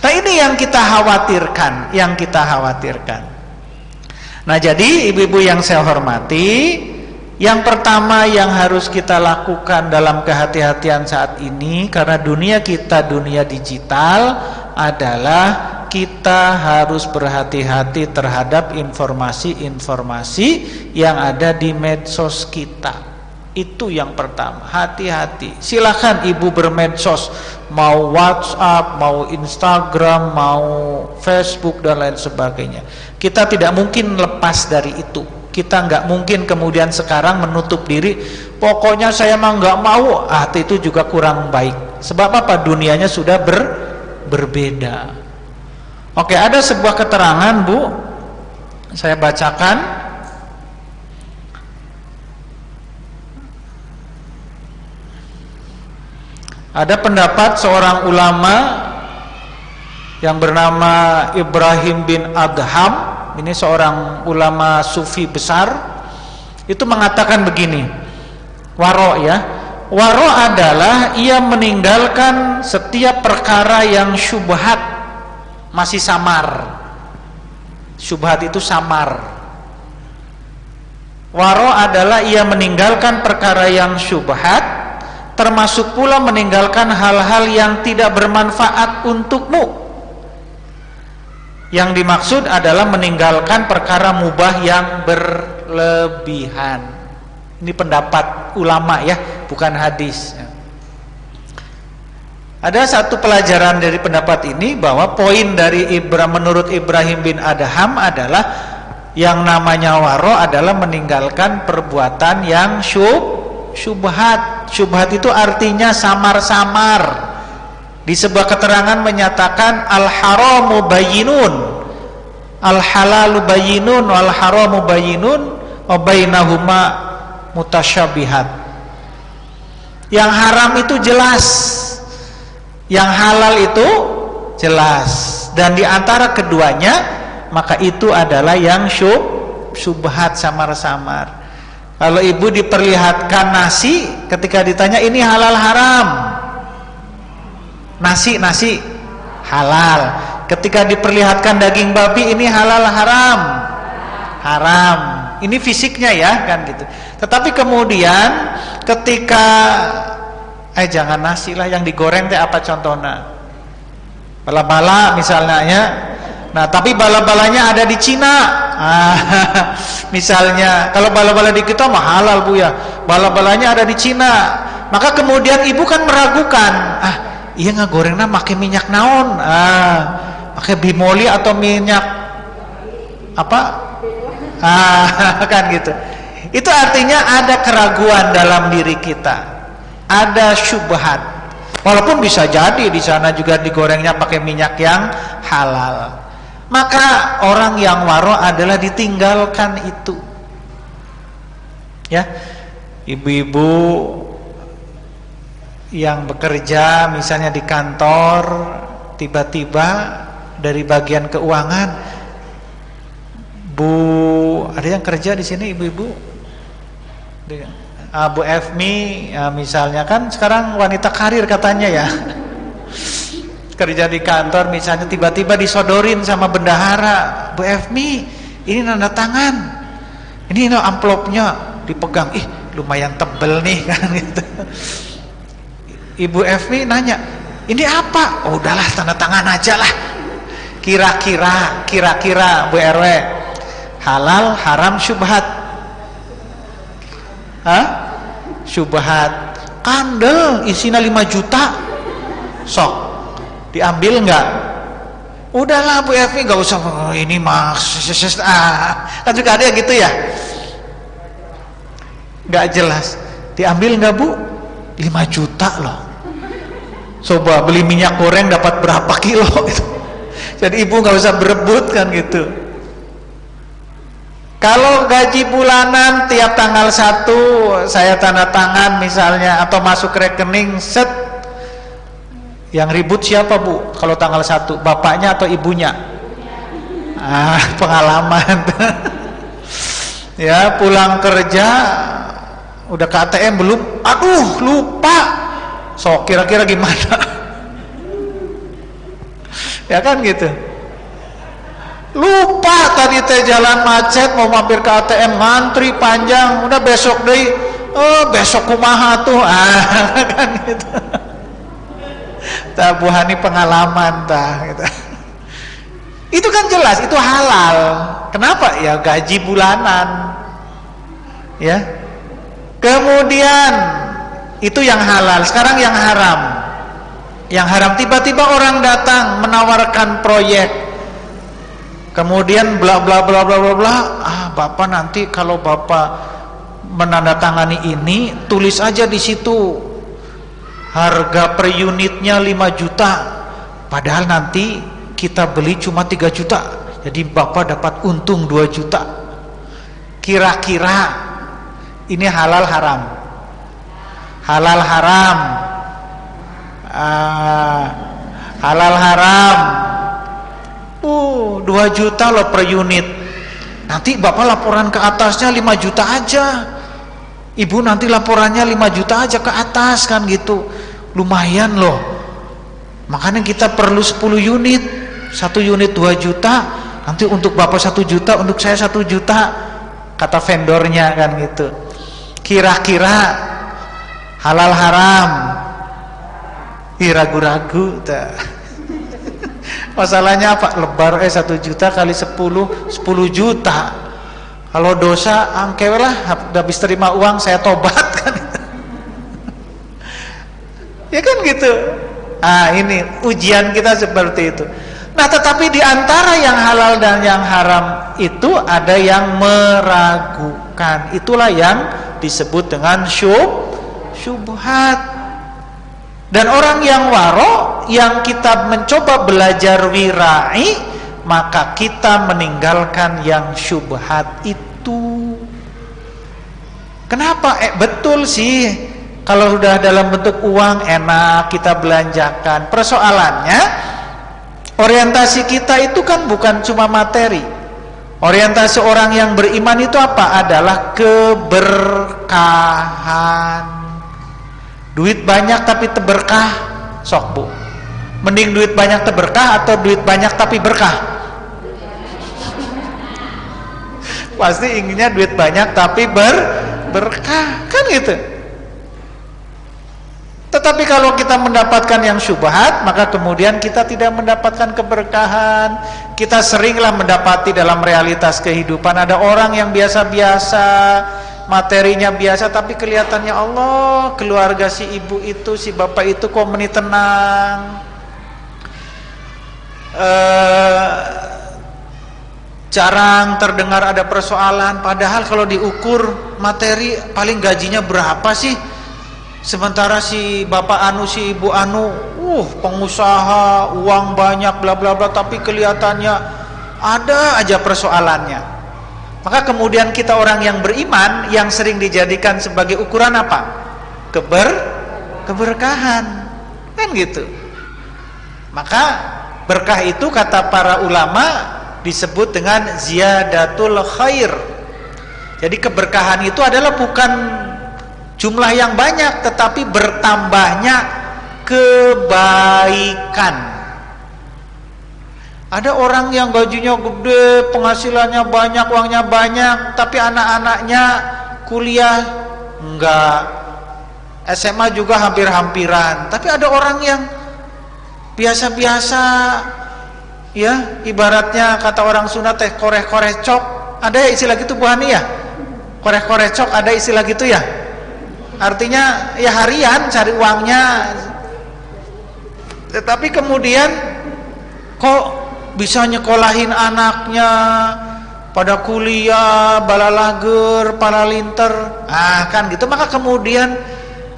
C: Nah ini yang kita khawatirkan, Nah jadi ibu-ibu yang saya hormati, yang pertama yang harus kita lakukan dalam kehati-hatian saat ini, karena dunia kita dunia digital, adalah kita harus berhati-hati terhadap informasi-informasi yang ada di medsos kita. Itu yang pertama, hati-hati. Silakan ibu bermedsos, mau WhatsApp, mau Instagram, mau Facebook dan lain sebagainya. Kita tidak mungkin lepas dari itu. Kita nggak mungkin kemudian sekarang menutup diri. Pokoknya saya mah nggak mau. Itu juga kurang baik. Sebab apa? Dunianya sudah berbeda. Oke, ada sebuah keterangan, Bu. Saya bacakan. Ada pendapat seorang ulama yang bernama Ibrahim bin Adham, ini seorang ulama sufi besar, itu mengatakan begini, waro ya, waro adalah ia meninggalkan setiap perkara yang syubhat, masih samar. Syubhat itu samar. Waro adalah ia meninggalkan perkara yang syubhat, termasuk pula meninggalkan hal-hal yang tidak bermanfaat untukmu. Yang dimaksud adalah meninggalkan perkara mubah yang berlebihan. Ini pendapat ulama ya, bukan hadis. Ada satu pelajaran dari pendapat ini, bahwa poin dari menurut Ibrahim bin Adham adalah yang namanya waro adalah meninggalkan perbuatan yang syubhat. Syubhat itu artinya samar-samar. Di sebuah keterangan menyatakan al-haramu bayyinun, al-halalu bayyinun, wal-haramu bayyinun, wa bainahuma mutasyabihat. Yang haram itu jelas, yang halal itu jelas, dan di antara keduanya maka itu adalah yang syubhat, samar-samar. Kalau ibu diperlihatkan nasi, ketika ditanya ini halal haram, nasi halal. Ketika diperlihatkan daging babi, ini halal haram. Ini fisiknya ya kan gitu. Tetapi kemudian ketika jangan nasi lah, yang digoreng teh apa contohnya? Bala-bala misalnya ya. Nah, tapi bala-balanya ada di Cina. Misalnya, kalau bala-bala di kita mah halal, Bu ya. Bala-balanya ada di Cina. Maka kemudian ibu kan meragukan. Iya ngagorengna pakai minyak naon? Pakai bimoli atau minyak apa? Kan gitu. Itu artinya ada keraguan dalam diri kita. Ada syubhat. Walaupun bisa jadi di sana juga digorengnya pakai minyak yang halal. Maka orang yang waro adalah ditinggalkan itu. Ya, ibu-ibu yang bekerja misalnya di kantor, tiba-tiba dari bagian keuangan, Bu, ada yang kerja di sini ibu-ibu? Bu Efmi misalnya, kan sekarang wanita karir katanya ya. Kerja di kantor misalnya, tiba-tiba disodorin sama bendahara, Bu Efmi, ini nanda tangan, ini amplopnya dipegang, lumayan tebel nih kan gitu. Ibu Efmi nanya, ini apa? Oh udahlah tanda tangan aja lah. Kira-kira Bu RW, halal haram syubhat? Syubhat. Kandel isinya 5 juta, sok diambil enggak? Udahlah Bu Evi, enggak usah, ini kan juga ada yang gitu ya, enggak jelas. Diambil enggak Bu? 5 juta loh. Coba beli minyak goreng dapat berapa kilo gitu. Jadi ibu enggak usah berebut kan gitu. Kalau gaji bulanan tiap tanggal 1 saya tanda tangan misalnya, atau masuk rekening set, yang ribut siapa Bu? Kalau tanggal 1, bapaknya atau ibunya? Pengalaman. Ya, pulang kerja udah ke ATM belum? Aduh, lupa. So, kira-kira gimana? Ya kan gitu. Lupa tadi teh jalan macet mau mampir ke ATM ngantri panjang, udah besok deh. Oh, besok kumaha tuh. Kan gitu. Tah Bu Hani pengalaman tah gitu. Itu kan jelas itu halal. Kenapa? Ya gaji bulanan. Ya. Kemudian itu yang halal. Sekarang yang haram. Yang haram, tiba-tiba orang datang menawarkan proyek, kemudian bla bla bla bla bla bla. Bapak nanti kalau Bapak menandatangani ini, tulis aja di situ harga per unitnya 5 juta, padahal nanti kita beli cuma 3 juta, jadi Bapak dapat untung 2 juta. Kira-kira ini halal haram? Halal haram. Halal haram. 2 juta loh per unit. Nanti Bapak laporan ke atasnya 5 juta aja. Ibu nanti laporannya 5 juta aja ke atas kan gitu. Lumayan loh. Makanya kita perlu 10 unit. 1 unit 2 juta. Nanti untuk Bapak 1 juta, untuk saya 1 juta. Kata vendornya kan gitu. Kira-kira halal haram? Ragu-ragu. Masalahnya apa? Lebar 1 juta kali 10 juta. Kalau dosa angkewe lah, habis terima uang saya tobat kan. Ya kan gitu. Ini ujian kita seperti itu. Nah, tetapi di antara yang halal dan yang haram itu ada yang meragukan. Itulah yang disebut dengan syubhat. Dan orang yang waro, yang kita mencoba belajar wirai, maka kita meninggalkan yang syubhat itu. Kenapa? Betul sih, kalau sudah dalam bentuk uang enak kita belanjakan. Persoalannya, orientasi kita itu kan bukan cuma materi. Orientasi orang yang beriman itu apa? Adalah keberkahan. Duit banyak tapi berkah, sok Bu. Mending duit banyak berkah atau duit banyak tapi berkah? Pasti inginnya duit banyak tapi berkah, kan gitu. Tetapi kalau kita mendapatkan yang syubhat, maka kemudian kita tidak mendapatkan keberkahan. Kita seringlah mendapati dalam realitas kehidupan ada orang yang biasa-biasa, materinya biasa, tapi kelihatannya Allah, keluarga si ibu itu, si bapak itu kok meni tenang, jarang terdengar ada persoalan. Padahal kalau diukur materi paling gajinya berapa sih, sementara si bapak anu, si ibu anu pengusaha, uang banyak bla bla bla, tapi kelihatannya ada aja persoalannya. Maka kemudian kita orang yang beriman, yang sering dijadikan sebagai ukuran apa? Keberkahan, kan gitu. Maka berkah itu kata para ulama disebut dengan ziyadatul khair. Jadi keberkahan itu adalah bukan jumlah yang banyak, tetapi bertambahnya kebaikan. Ada orang yang gajinya gede, penghasilannya banyak, uangnya banyak, tapi anak-anaknya kuliah enggak, SMA juga hampir-hampiran. Tapi ada orang yang biasa-biasa, ya, ibaratnya kata orang Sunda teh koreh-koreh cok. Ada ya istilah gitu Bu Hani ya? Koreh-koreh cok, ada istilah gitu ya? Artinya ya harian cari uangnya. Tetapi kemudian kok bisa nyekolahin anaknya pada kuliah, balalager, paralinter, kan gitu. Maka kemudian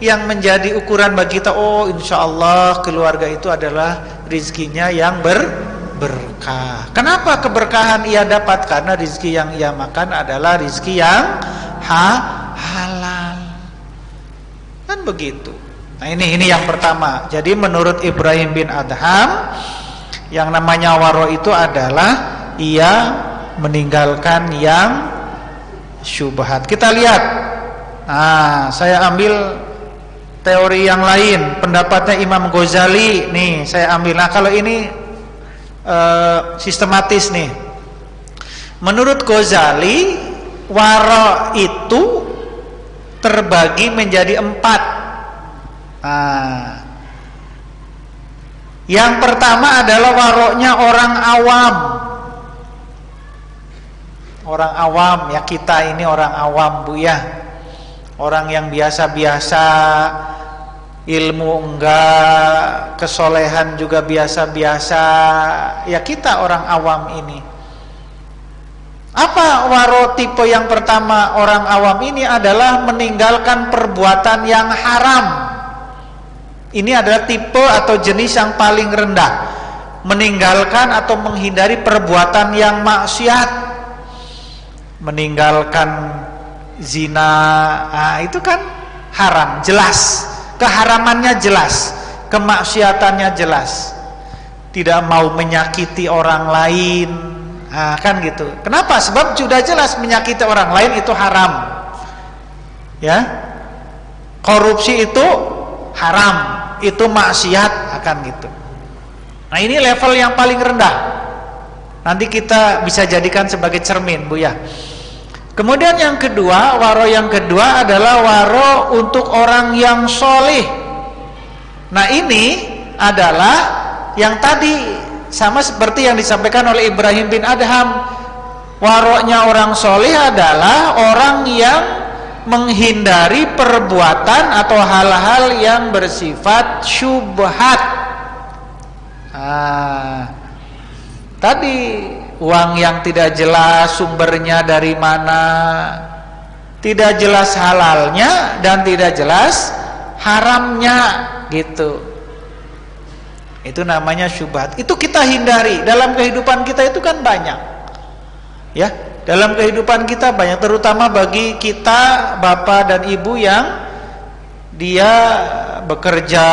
C: yang menjadi ukuran bagi kita, insya Allah keluarga itu adalah rizkinya yang berkah. Kenapa keberkahan ia dapat? Karena rizki yang ia makan adalah rizki yang halal, kan begitu. Nah ini yang pertama. Jadi menurut Ibrahim bin Adham, yang namanya waro itu adalah ia meninggalkan yang syubhat. Kita lihat. Saya ambil teori yang lain, pendapatnya Imam Ghazali. Nih, saya ambil. Nah, kalau ini sistematis nih. Menurut Ghazali, waro itu terbagi menjadi 4. Yang pertama adalah waroknya orang awam. Orang awam, ya kita ini orang awam Bu ya. Orang yang biasa-biasa, ilmu enggak, kesolehan juga biasa-biasa. Ya kita orang awam ini. Apa waro tipe yang pertama orang awam ini adalah meninggalkan perbuatan yang haram. Ini adalah tipe atau jenis yang paling rendah. Meninggalkan atau menghindari perbuatan yang maksiat. Meninggalkan zina, itu kan haram, jelas. Keharamannya jelas, kemaksiatannya jelas. Tidak mau menyakiti orang lain, kan gitu. Kenapa? Sebab sudah jelas menyakiti orang lain itu haram. Ya, korupsi itu haram, itu maksiat, akan gitu. Nah ini level yang paling rendah. Nanti kita bisa jadikan sebagai cermin Bu ya. Kemudian yang kedua, waro yang kedua adalah waro untuk orang yang solih. Nah ini adalah yang tadi sama seperti yang disampaikan oleh Ibrahim bin Adham. Waroknya orang solih adalah orang yang menghindari perbuatan atau hal-hal yang bersifat syubhat. Tadi uang yang tidak jelas sumbernya dari mana, tidak jelas halalnya dan tidak jelas haramnya, gitu. Itu namanya syubhat. Itu kita hindari. Dalam kehidupan kita itu kan banyak. Ya, dalam kehidupan kita banyak, terutama bagi kita bapak dan ibu yang dia bekerja,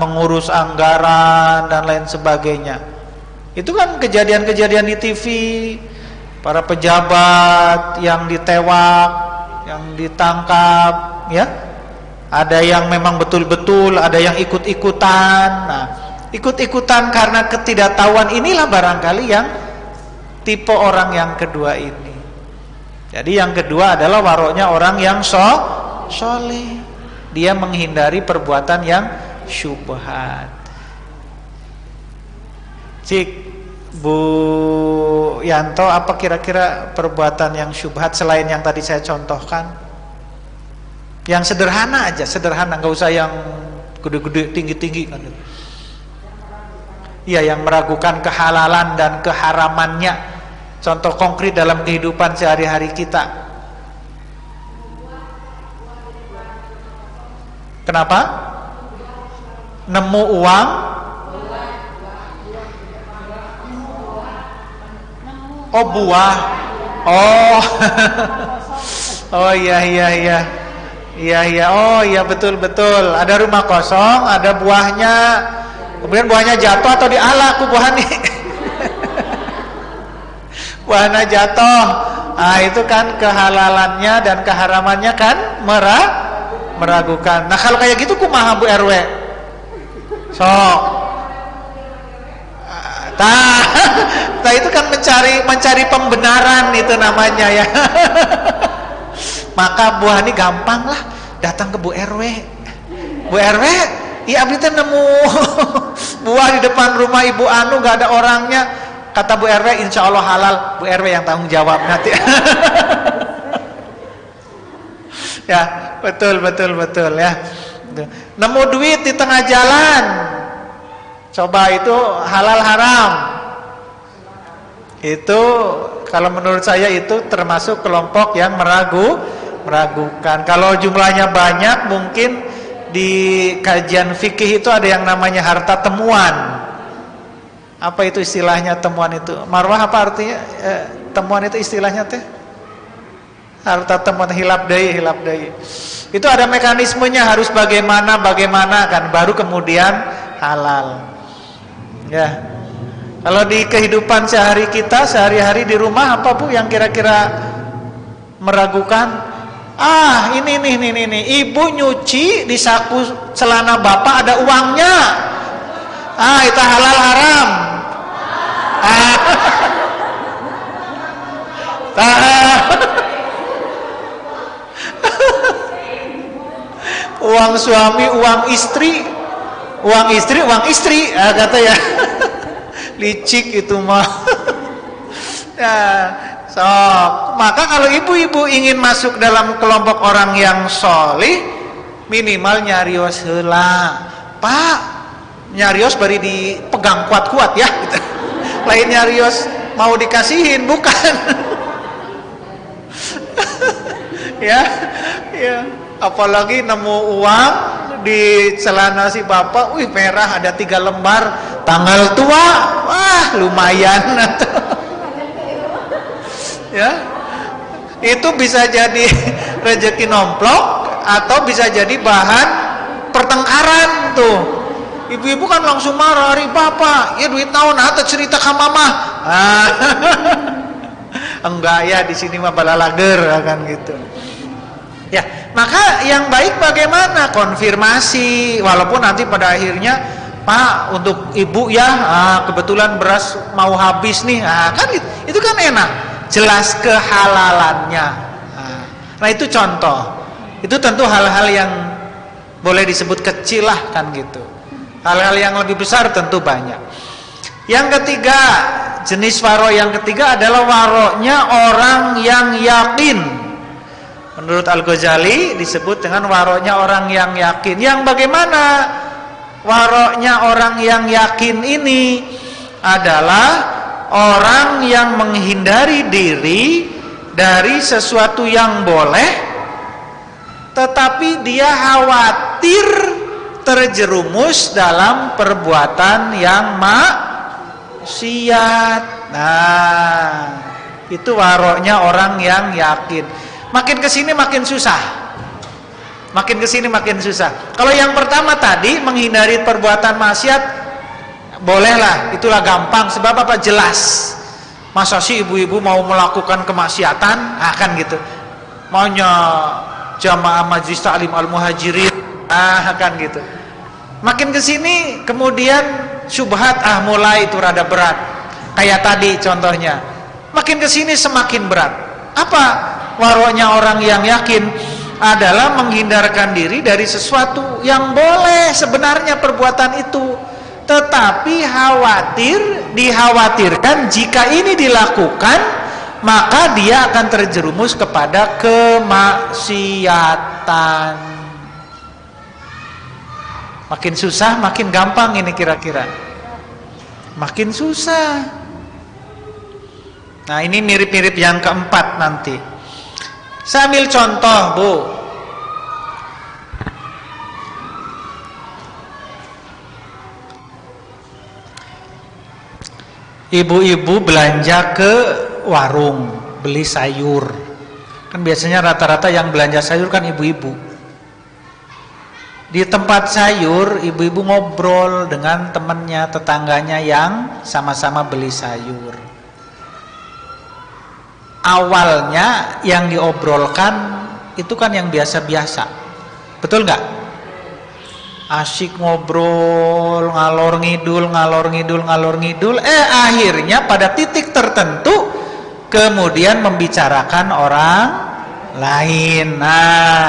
C: mengurus anggaran dan lain sebagainya. Itu kan kejadian-kejadian di TV, para pejabat yang ditewak, yang ditangkap, ya. Ada yang memang betul-betul, ada yang ikut-ikutan. Nah, ikut-ikutan karena ketidaktahuan inilah barangkali yang tipe orang yang kedua ini. Jadi yang kedua adalah waroknya orang yang soleh. Dia menghindari perbuatan yang syubhat. Cik Bu Yanto, apa kira-kira perbuatan yang syubhat selain yang tadi saya contohkan? Yang sederhana aja, sederhana, nggak usah yang gede-gede, tinggi-tinggi kan. Iya, yang meragukan kehalalan dan keharamannya. Contoh konkret dalam kehidupan sehari-hari kita. Kenapa? Nemu uang? Oh, buah. Oh. Oh iya. Oh iya, betul. Ada rumah kosong, ada buahnya. Kemudian buahnya jatuh atau diala aku buah nih. Buahnya jatuh. Ah, itu kan kehalalannya dan keharamannya kan meragukan. Nah, kalau kayak gitu kumaha Bu RW? Nah itu kan mencari pembenaran, itu namanya ya. Maka buah ini gampang lah, datang ke Bu RW. Bu RW, iya abdi teh nemu buah di depan rumah Ibu Anu, gak ada orangnya. Kata Bu RW, insya Allah halal. Bu RW yang tanggung jawab nanti. Ya, betul ya. Nemu duit di tengah jalan, coba itu halal haram. Itu kalau menurut saya itu termasuk kelompok yang meragukan. Kalau jumlahnya banyak, mungkin di kajian fikih itu ada yang namanya harta temuan. Apa itu istilahnya temuan itu? Marwah, apa artinya temuan itu istilahnya teh? Harta temuan, hilap deui. Itu ada mekanismenya, harus bagaimana kan, baru kemudian halal. Ya. Kalau di kehidupan sehari-hari di rumah, apa Bu yang kira-kira meragukan? Ini ibu nyuci di saku celana bapak ada uangnya. Itu halal haram. Uang suami, uang istri, kata ya. Licik itu mah. Ya, maka kalau ibu-ibu ingin masuk dalam kelompok orang yang solih, minimal nyarios heula. Pak, nyarios bari dipegang kuat-kuat ya gitu. Lain nyarios mau dikasihin, bukan. Ya, apalagi nemu uang di celana si bapak, wih merah ada 3 lembar, tanggal tua, wah lumayan. Ya, itu bisa jadi rezeki nomplok atau bisa jadi bahan pertengkaran tuh. Ibu-ibu kan langsung marah, "Hari bapak, ya duit naon atau cerita ke mama?" Enggak ya, di sini mah balalager kan gitu. Ya, maka yang baik bagaimana? Konfirmasi, walaupun nanti pada akhirnya, "Pak, untuk ibu ya, kebetulan beras mau habis nih." Kan itu kan enak, jelas kehalalannya. Nah, itu contoh. Itu tentu hal-hal yang boleh disebut kecil lah kan gitu. Hal-hal yang lebih besar tentu banyak. Yang ketiga, jenis waro yang ketiga adalah waronya orang yang yakin. Menurut Al-Ghazali disebut dengan waronya orang yang yakin. Yang bagaimana waronya orang yang yakin ini? Adalah orang yang menghindari diri dari sesuatu yang boleh, tetapi dia khawatir terjerumus dalam perbuatan yang maksiat. Nah, itu waronya orang yang yakin. Makin kesini makin susah. Makin kesini makin susah. Kalau yang pertama tadi menghindari perbuatan maksiat, bolehlah, itulah gampang. Sebab apa? Jelas. Masa sih ibu-ibu mau melakukan kemaksiatan? Kan gitu. Maunya jamaah Majlis Ta'lim Al-Muhajirin, kan gitu. Makin kesini kemudian syubhat, mulai itu rada berat. Kayak tadi contohnya. Makin kesini semakin berat. Apa waronya orang yang yakin? Adalah menghindarkan diri dari sesuatu yang boleh sebenarnya perbuatan itu, tetapi dikhawatirkan jika ini dilakukan maka dia akan terjerumus kepada kemaksiatan. Makin susah makin gampang ini kira-kira. Makin susah. Nah, ini mirip-mirip yang keempat nanti. Saya ambil contoh, Bu. Ibu-ibu belanja ke warung, beli sayur. Kan biasanya rata-rata yang belanja sayur kan ibu-ibu. Di tempat sayur, ibu-ibu ngobrol dengan temannya, tetangganya yang sama-sama beli sayur. Awalnya yang diobrolkan itu kan yang biasa-biasa, betul nggak? Asyik ngobrol, ngalor ngidul, akhirnya pada titik tertentu kemudian membicarakan orang lain. Nah,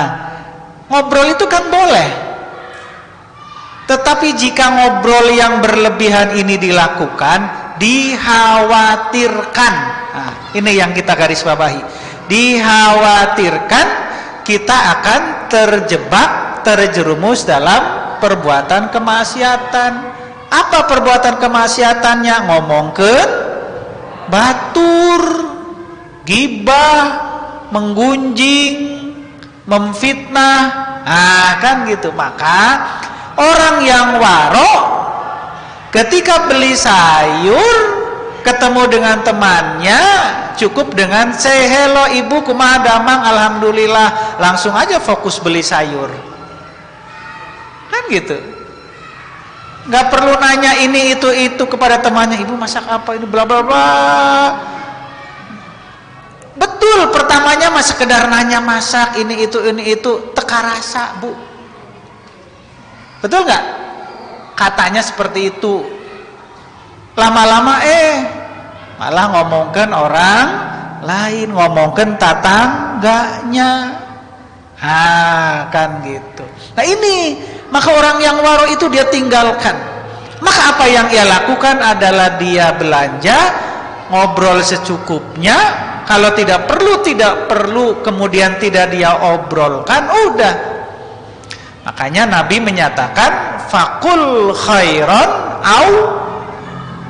C: ngobrol itu kan boleh, tetapi jika ngobrol yang berlebihan ini dilakukan, dikhawatirkan. Nah, ini yang kita garis bawahi. Dikhawatirkan kita akan terjerumus dalam perbuatan kemaksiatan. Apa perbuatan kemaksiatannya? Ngomongkeun batur, gibah, menggunjing, memfitnah. Kan gitu. Maka orang yang waro ketika beli sayur ketemu dengan temannya, cukup dengan say hello ibu, kumaha damang, alhamdulillah, langsung aja fokus beli sayur. Kan gitu. Nggak perlu nanya ini itu kepada temannya, ibu masak apa ini, bla bla bla. Betul, pertamanya mah sekedar nanya masak ini itu, teka rasa, Bu. Betul nggak? Katanya seperti itu. Lama-lama malah ngomongkan orang lain, ngomongkan tetangganya. Kan gitu. Nah ini, maka orang yang waro itu dia tinggalkan. Maka apa yang ia lakukan adalah dia belanja, ngobrol secukupnya. Kalau tidak perlu, kemudian tidak dia obrolkan, udah. Makanya Nabi menyatakan fakul khairan au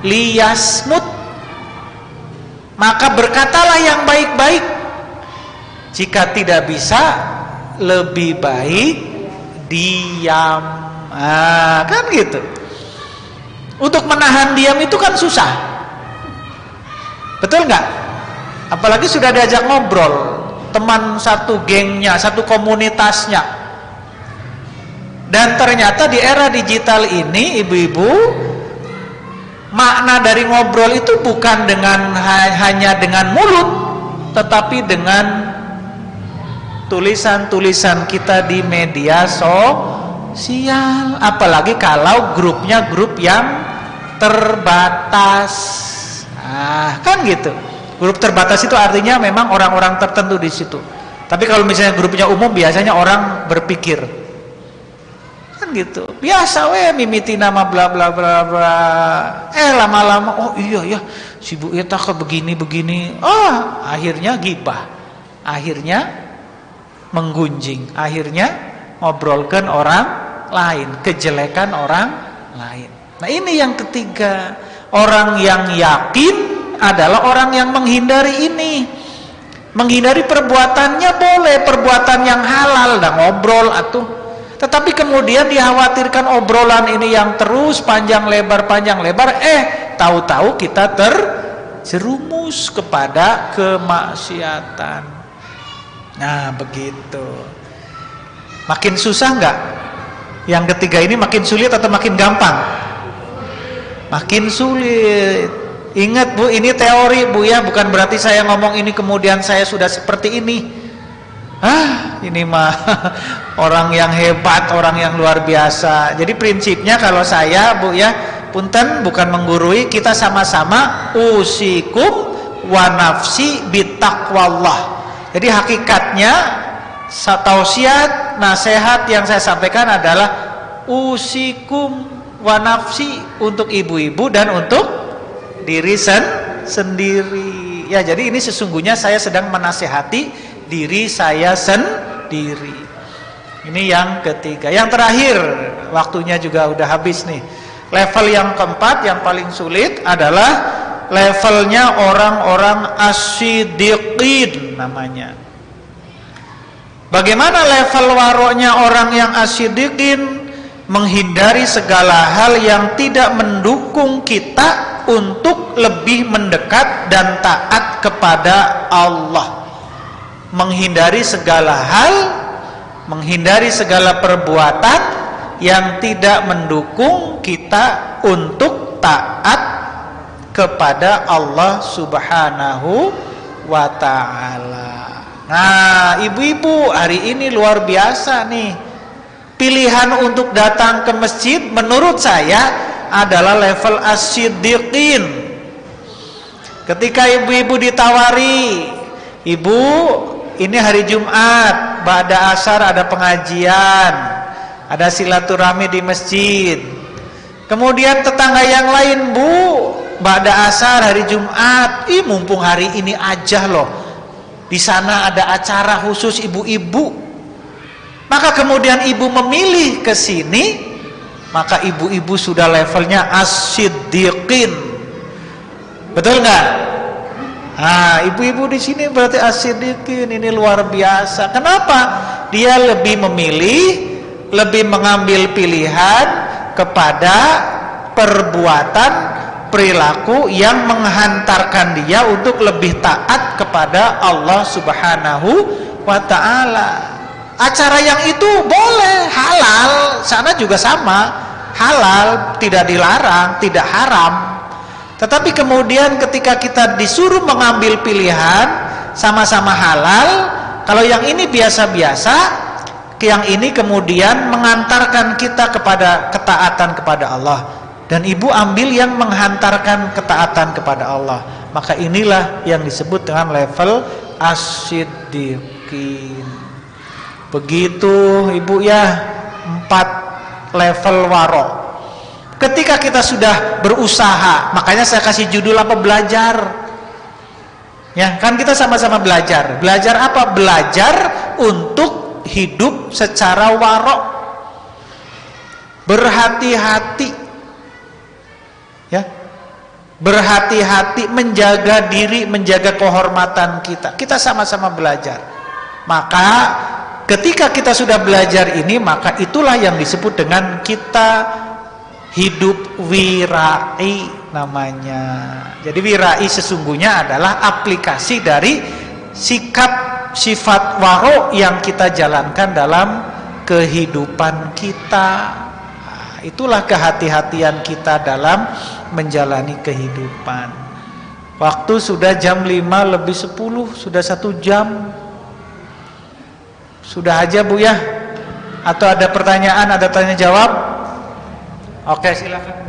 C: liyasmut, maka berkatalah yang baik-baik. Jika tidak bisa, lebih baik diam. Kan gitu. Untuk menahan diam itu kan susah, betul nggak? Apalagi sudah diajak ngobrol, teman satu gengnya, satu komunitasnya. Dan ternyata di era digital ini, ibu-ibu, makna dari ngobrol itu bukan hanya dengan mulut, tetapi dengan tulisan-tulisan kita di media sosial. Apalagi kalau grupnya grup yang terbatas. Kan gitu. Grup terbatas itu artinya memang orang-orang tertentu di situ. Tapi kalau misalnya grupnya umum, biasanya orang berpikir. Kan gitu. Biasa mimiti nama bla bla bla bla. Lama-lama, oh iya ya, si Bu Eta kok begini-begini. Akhirnya gibah. Akhirnya menggunjing. Akhirnya ngobrolkan orang lain, kejelekan orang lain. Nah ini yang ketiga. Orang yang yakin adalah orang yang menghindari ini. Menghindari perbuatannya boleh, perbuatan yang halal, ngobrol atuh. Tetapi kemudian dikhawatirkan obrolan ini yang terus panjang lebar, tahu-tahu kita terjerumus kepada kemaksiatan. Nah begitu. Makin susah nggak? Yang ketiga ini makin sulit atau makin gampang? Makin sulit. Ingat Bu, ini teori Bu ya, bukan berarti saya ngomong ini kemudian saya sudah seperti ini. Ini mah orang yang hebat, orang yang luar biasa. Jadi prinsipnya kalau saya Bu ya, punten bukan menggurui, kita sama-sama usikum wa nafsi bitaqwallah. Jadi hakikatnya tausiat, nasihat yang saya sampaikan adalah usikum wa nafsi, untuk ibu-ibu dan untuk diri sendiri. Ya, jadi ini sesungguhnya saya sedang menasihati diri saya sendiri. Ini yang ketiga. Yang terakhir, waktunya juga udah habis nih. Level yang keempat yang paling sulit adalah levelnya orang-orang as-siddiqin namanya. Bagaimana level waronya orang yang as-siddiqin? Menghindari segala hal yang tidak mendukung kita untuk lebih mendekat dan taat kepada Allah. Menghindari segala hal, menghindari segala perbuatan yang tidak mendukung kita untuk taat kepada Allah Subhanahu wa ta'ala. Nah, ibu-ibu, hari ini luar biasa nih. Pilihan untuk datang ke masjid menurut saya adalah level as-siddiqin. Ketika ibu-ibu ditawari, ibu ini hari Jumat, ba'da asar ada pengajian, ada silaturahmi di masjid. Kemudian tetangga yang lain, Bu, ba'da asar hari Jumat, mumpung hari ini aja loh, di sana ada acara khusus ibu-ibu. Maka kemudian ibu memilih ke sini, maka ibu-ibu sudah levelnya as-siddiqin. Betul nggak? Ibu-ibu di sini berarti as-siddiqin, ini luar biasa. Kenapa? Dia lebih memilih, lebih mengambil pilihan kepada perbuatan, perilaku yang menghantarkan dia untuk lebih taat kepada Allah Subhanahu wa ta'ala. Acara yang itu boleh, halal, sana juga sama, halal, tidak dilarang, tidak haram. Tetapi kemudian ketika kita disuruh mengambil pilihan, sama-sama halal, kalau yang ini biasa-biasa, yang ini kemudian mengantarkan kita kepada ketaatan kepada Allah. Dan ibu ambil yang menghantarkan ketaatan kepada Allah. Maka inilah yang disebut dengan level as-siddiqin. Begitu Ibu ya, 4 level waro. Ketika kita sudah berusaha, makanya saya kasih judul apa? Belajar. Ya, kan kita sama-sama belajar. Belajar apa? Belajar untuk hidup secara waro. Berhati-hati. Ya. Berhati-hati menjaga diri, menjaga kehormatan kita. Kita sama-sama belajar. Maka ketika kita sudah belajar ini, maka itulah yang disebut dengan kita hidup wirai namanya. Jadi wirai sesungguhnya adalah aplikasi dari sikap sifat waro yang kita jalankan dalam kehidupan kita. Nah, itulah kehati-hatian kita dalam menjalani kehidupan. Waktu sudah jam 5:50, sudah 1 jam. Sudah aja Bu ya? Atau ada pertanyaan, ada tanya jawab? Oke, silakan.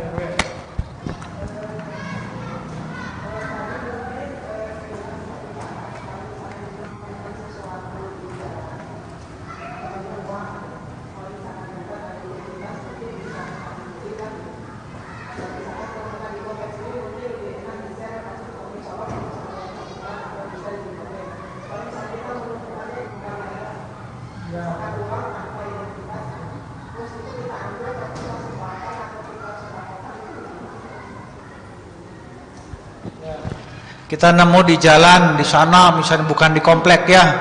C: Kita nemu di jalan di sana, misalnya bukan di komplek ya,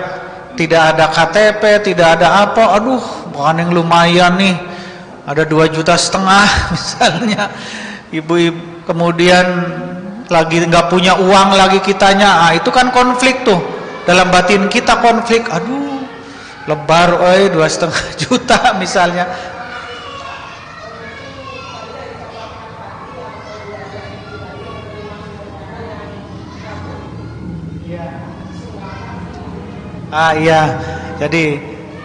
C: tidak ada KTP, tidak ada apa, aduh, bukan yang lumayan nih, ada 2,5 juta misalnya, ibu-ibu kemudian lagi nggak punya uang lagi kitanya, itu kan konflik tuh, dalam batin kita konflik, aduh, lebar, 2,5 juta misalnya. Iya, jadi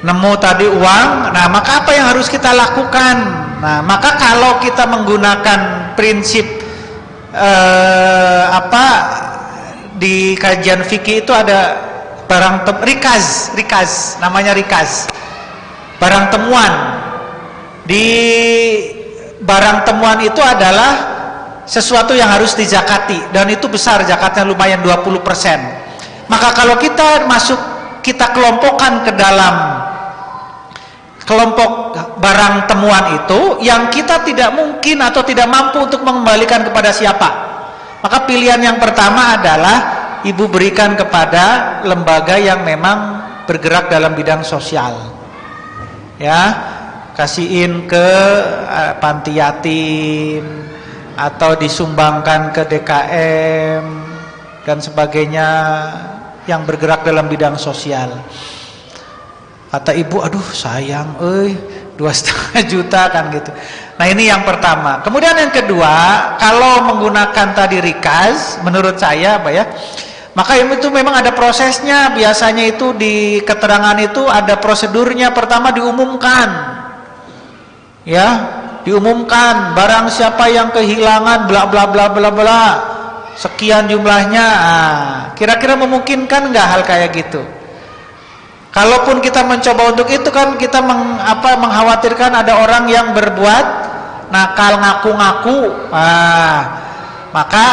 C: nemu tadi uang. Nah, maka apa yang harus kita lakukan? Nah, maka kalau kita menggunakan prinsip di kajian fikih itu ada barang rikaz, namanya rikaz, barang temuan. Di barang temuan itu adalah sesuatu yang harus dizakati, dan itu besar zakatnya, lumayan 20%. Maka kalau kita kelompokkan ke dalam kelompok barang temuan itu, yang kita tidak mungkin atau tidak mampu untuk mengembalikan kepada siapa, maka pilihan yang pertama adalah ibu berikan kepada lembaga yang memang bergerak dalam bidang sosial, ya, kasihin ke panti yatim atau disumbangkan ke DKM dan sebagainya yang bergerak dalam bidang sosial. Kata ibu, aduh sayang, 2,5 juta kan gitu. Nah, ini yang pertama. Kemudian yang kedua, kalau menggunakan tadi rikaz, menurut saya apa ya, maka itu memang ada prosesnya. Biasanya itu di keterangan itu ada prosedurnya. Pertama diumumkan, ya, diumumkan barang siapa yang kehilangan bla bla bla bla bla, sekian jumlahnya. Kira-kira memungkinkan nggak hal kayak gitu? Kalaupun kita mencoba untuk itu, kan kita mengkhawatirkan ada orang yang berbuat nakal, ngaku-ngaku. Maka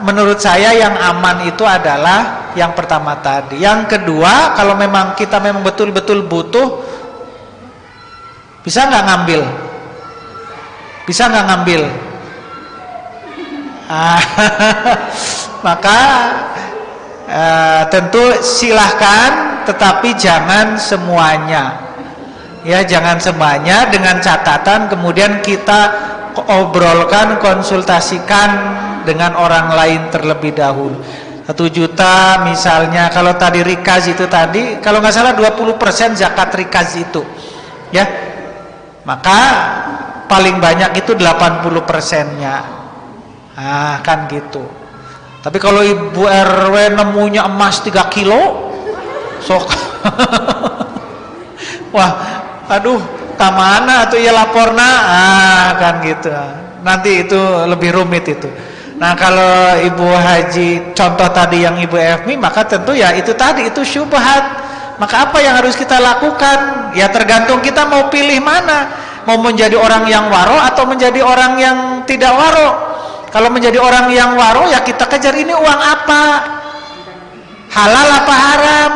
C: menurut saya yang aman itu adalah yang pertama tadi. Yang kedua, kalau memang kita memang betul-betul butuh, bisa nggak ngambil? Bisa nggak ngambil? Maka tentu silahkan, tetapi jangan semuanya, ya, jangan semuanya, dengan catatan kemudian kita obrolkan, konsultasikan dengan orang lain terlebih dahulu. 1 juta misalnya, kalau tadi rikaz itu tadi, kalau nggak salah 20% zakat rikaz itu, ya, maka paling banyak itu 80%-nya. Kan gitu. Tapi kalau ibu RW nemunya emas 3 kilo, sok. Wah, aduh, tamana tuh ya laporna. Kan gitu. Nanti itu lebih rumit itu. Nah kalau Ibu Haji contoh tadi yang Ibu Efmi, maka tentu ya itu tadi, itu syubhat. Maka apa yang harus kita lakukan? Ya tergantung kita mau pilih mana, mau menjadi orang yang waro atau menjadi orang yang tidak waro. Kalau menjadi orang yang waro, ya kita kejar ini uang apa, halal apa haram,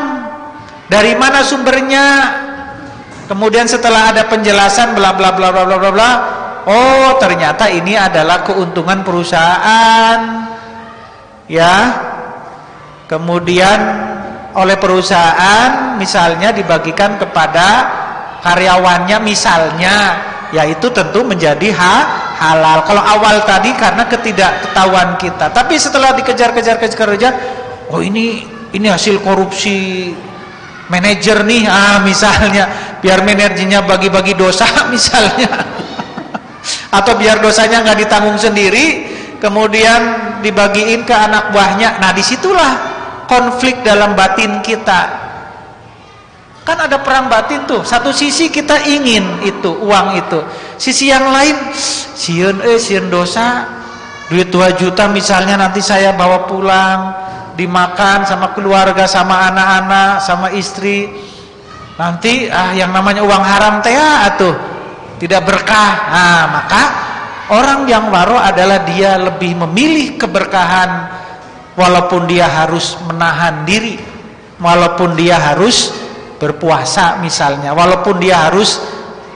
C: dari mana sumbernya. Kemudian setelah ada penjelasan bla bla bla bla bla bla bla, oh ternyata ini adalah keuntungan perusahaan, ya. Kemudian oleh perusahaan misalnya dibagikan kepada karyawannya misalnya, ya itu tentu menjadi halal. Kalau awal tadi karena ketidaktahuan kita, tapi setelah dikejar-kejar, oh ini hasil korupsi manajer nih, misalnya biar manajernya bagi-bagi dosa misalnya, atau biar dosanya nggak ditanggung sendiri, kemudian dibagiin ke anak buahnya. Nah disitulah konflik dalam batin kita. Kan ada perang batin tuh. Satu sisi kita ingin itu uang itu, sisi yang lain sieun dosa, duit 2 juta misalnya nanti saya bawa pulang dimakan sama keluarga, sama anak-anak, sama istri. Nanti yang namanya uang haram teh atuh tidak berkah. Nah, maka orang yang waro adalah dia lebih memilih keberkahan, walaupun dia harus menahan diri, walaupun dia harus berpuasa misalnya, walaupun dia harus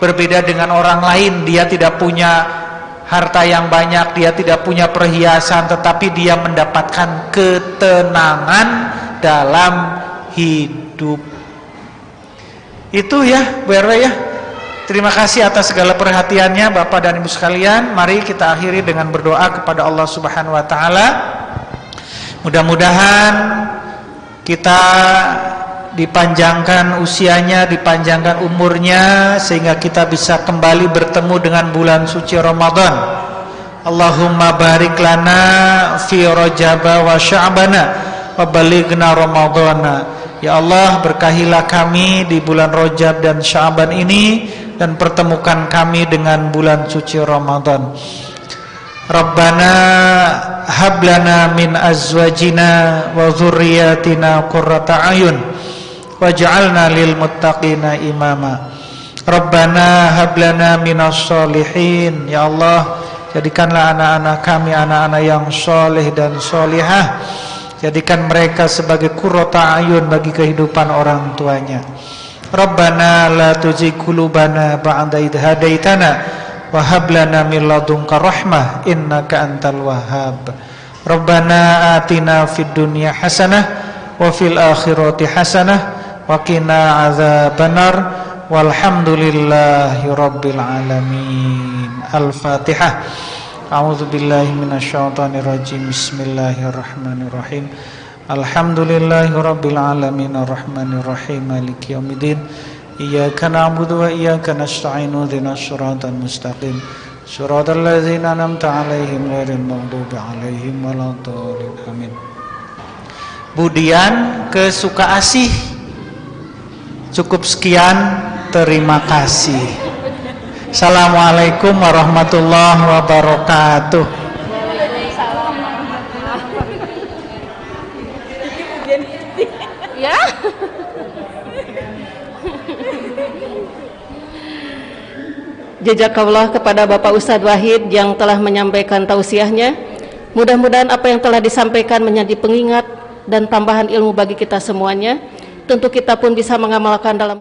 C: berbeda dengan orang lain, dia tidak punya harta yang banyak, dia tidak punya perhiasan, tetapi dia mendapatkan ketenangan dalam hidup. Itu ya Bu RW ya. Terima kasih atas segala perhatiannya Bapak dan Ibu sekalian. Mari kita akhiri dengan berdoa kepada Allah Subhanahu wa taala. Mudah-mudahan kita dipanjangkan usianya, dipanjangkan umurnya, sehingga kita bisa kembali bertemu dengan bulan suci Ramadan. Allahumma barik lana fi Rajaba wa Sya'bana wa balighna Ramadana. Ya Allah, berkahilah kami di bulan Rajab dan Sya'ban ini, dan pertemukan kami dengan bulan suci Ramadan. Rabbana hablana min azwajina wa dzurriyyatina qurrata a'yun waj'alna lil muttaqina imama. Rabbana hablana minas sholihin. Ya Allah, jadikanlah anak-anak kami anak-anak yang soleh dan solihah. Jadikan mereka sebagai qurrata a'yun bagi kehidupan orang tuanya. Rabbana la tuzigh qulubana ba'da idh hadaitana wa hab lana min ladunka rahmah innaka antal wahhab. Rabbana atina fid dunya hasanah wa fil akhirati hasanah wa qina adzabannar walhamdulillahi rabbil alamin. Al-Fatihah. A'udzu billahi minasyaitonir rajim. Bismillahirrahmanirrahim. Alhamdulillahi rabbil alamin arrahmanir rahim maliki yaumiddin. Iyyaka na'budu wa iyyaka nasta'in ihdinas siratal mustaqim siratal ladzina an'amta 'alaihim ghairil maghdubi 'alaihim waladdallin. Amin. Budian kesuka asih. Cukup sekian, terima kasih. Assalamualaikum warahmatullahi wabarakatuh.
A: Ya. Jazakallah kepada Bapak Ustadz Wahid yang telah menyampaikan tausiahnya. Mudah-mudahan apa yang telah disampaikan menjadi pengingat dan tambahan ilmu bagi kita semuanya. Tentu kita pun bisa mengamalkan dalam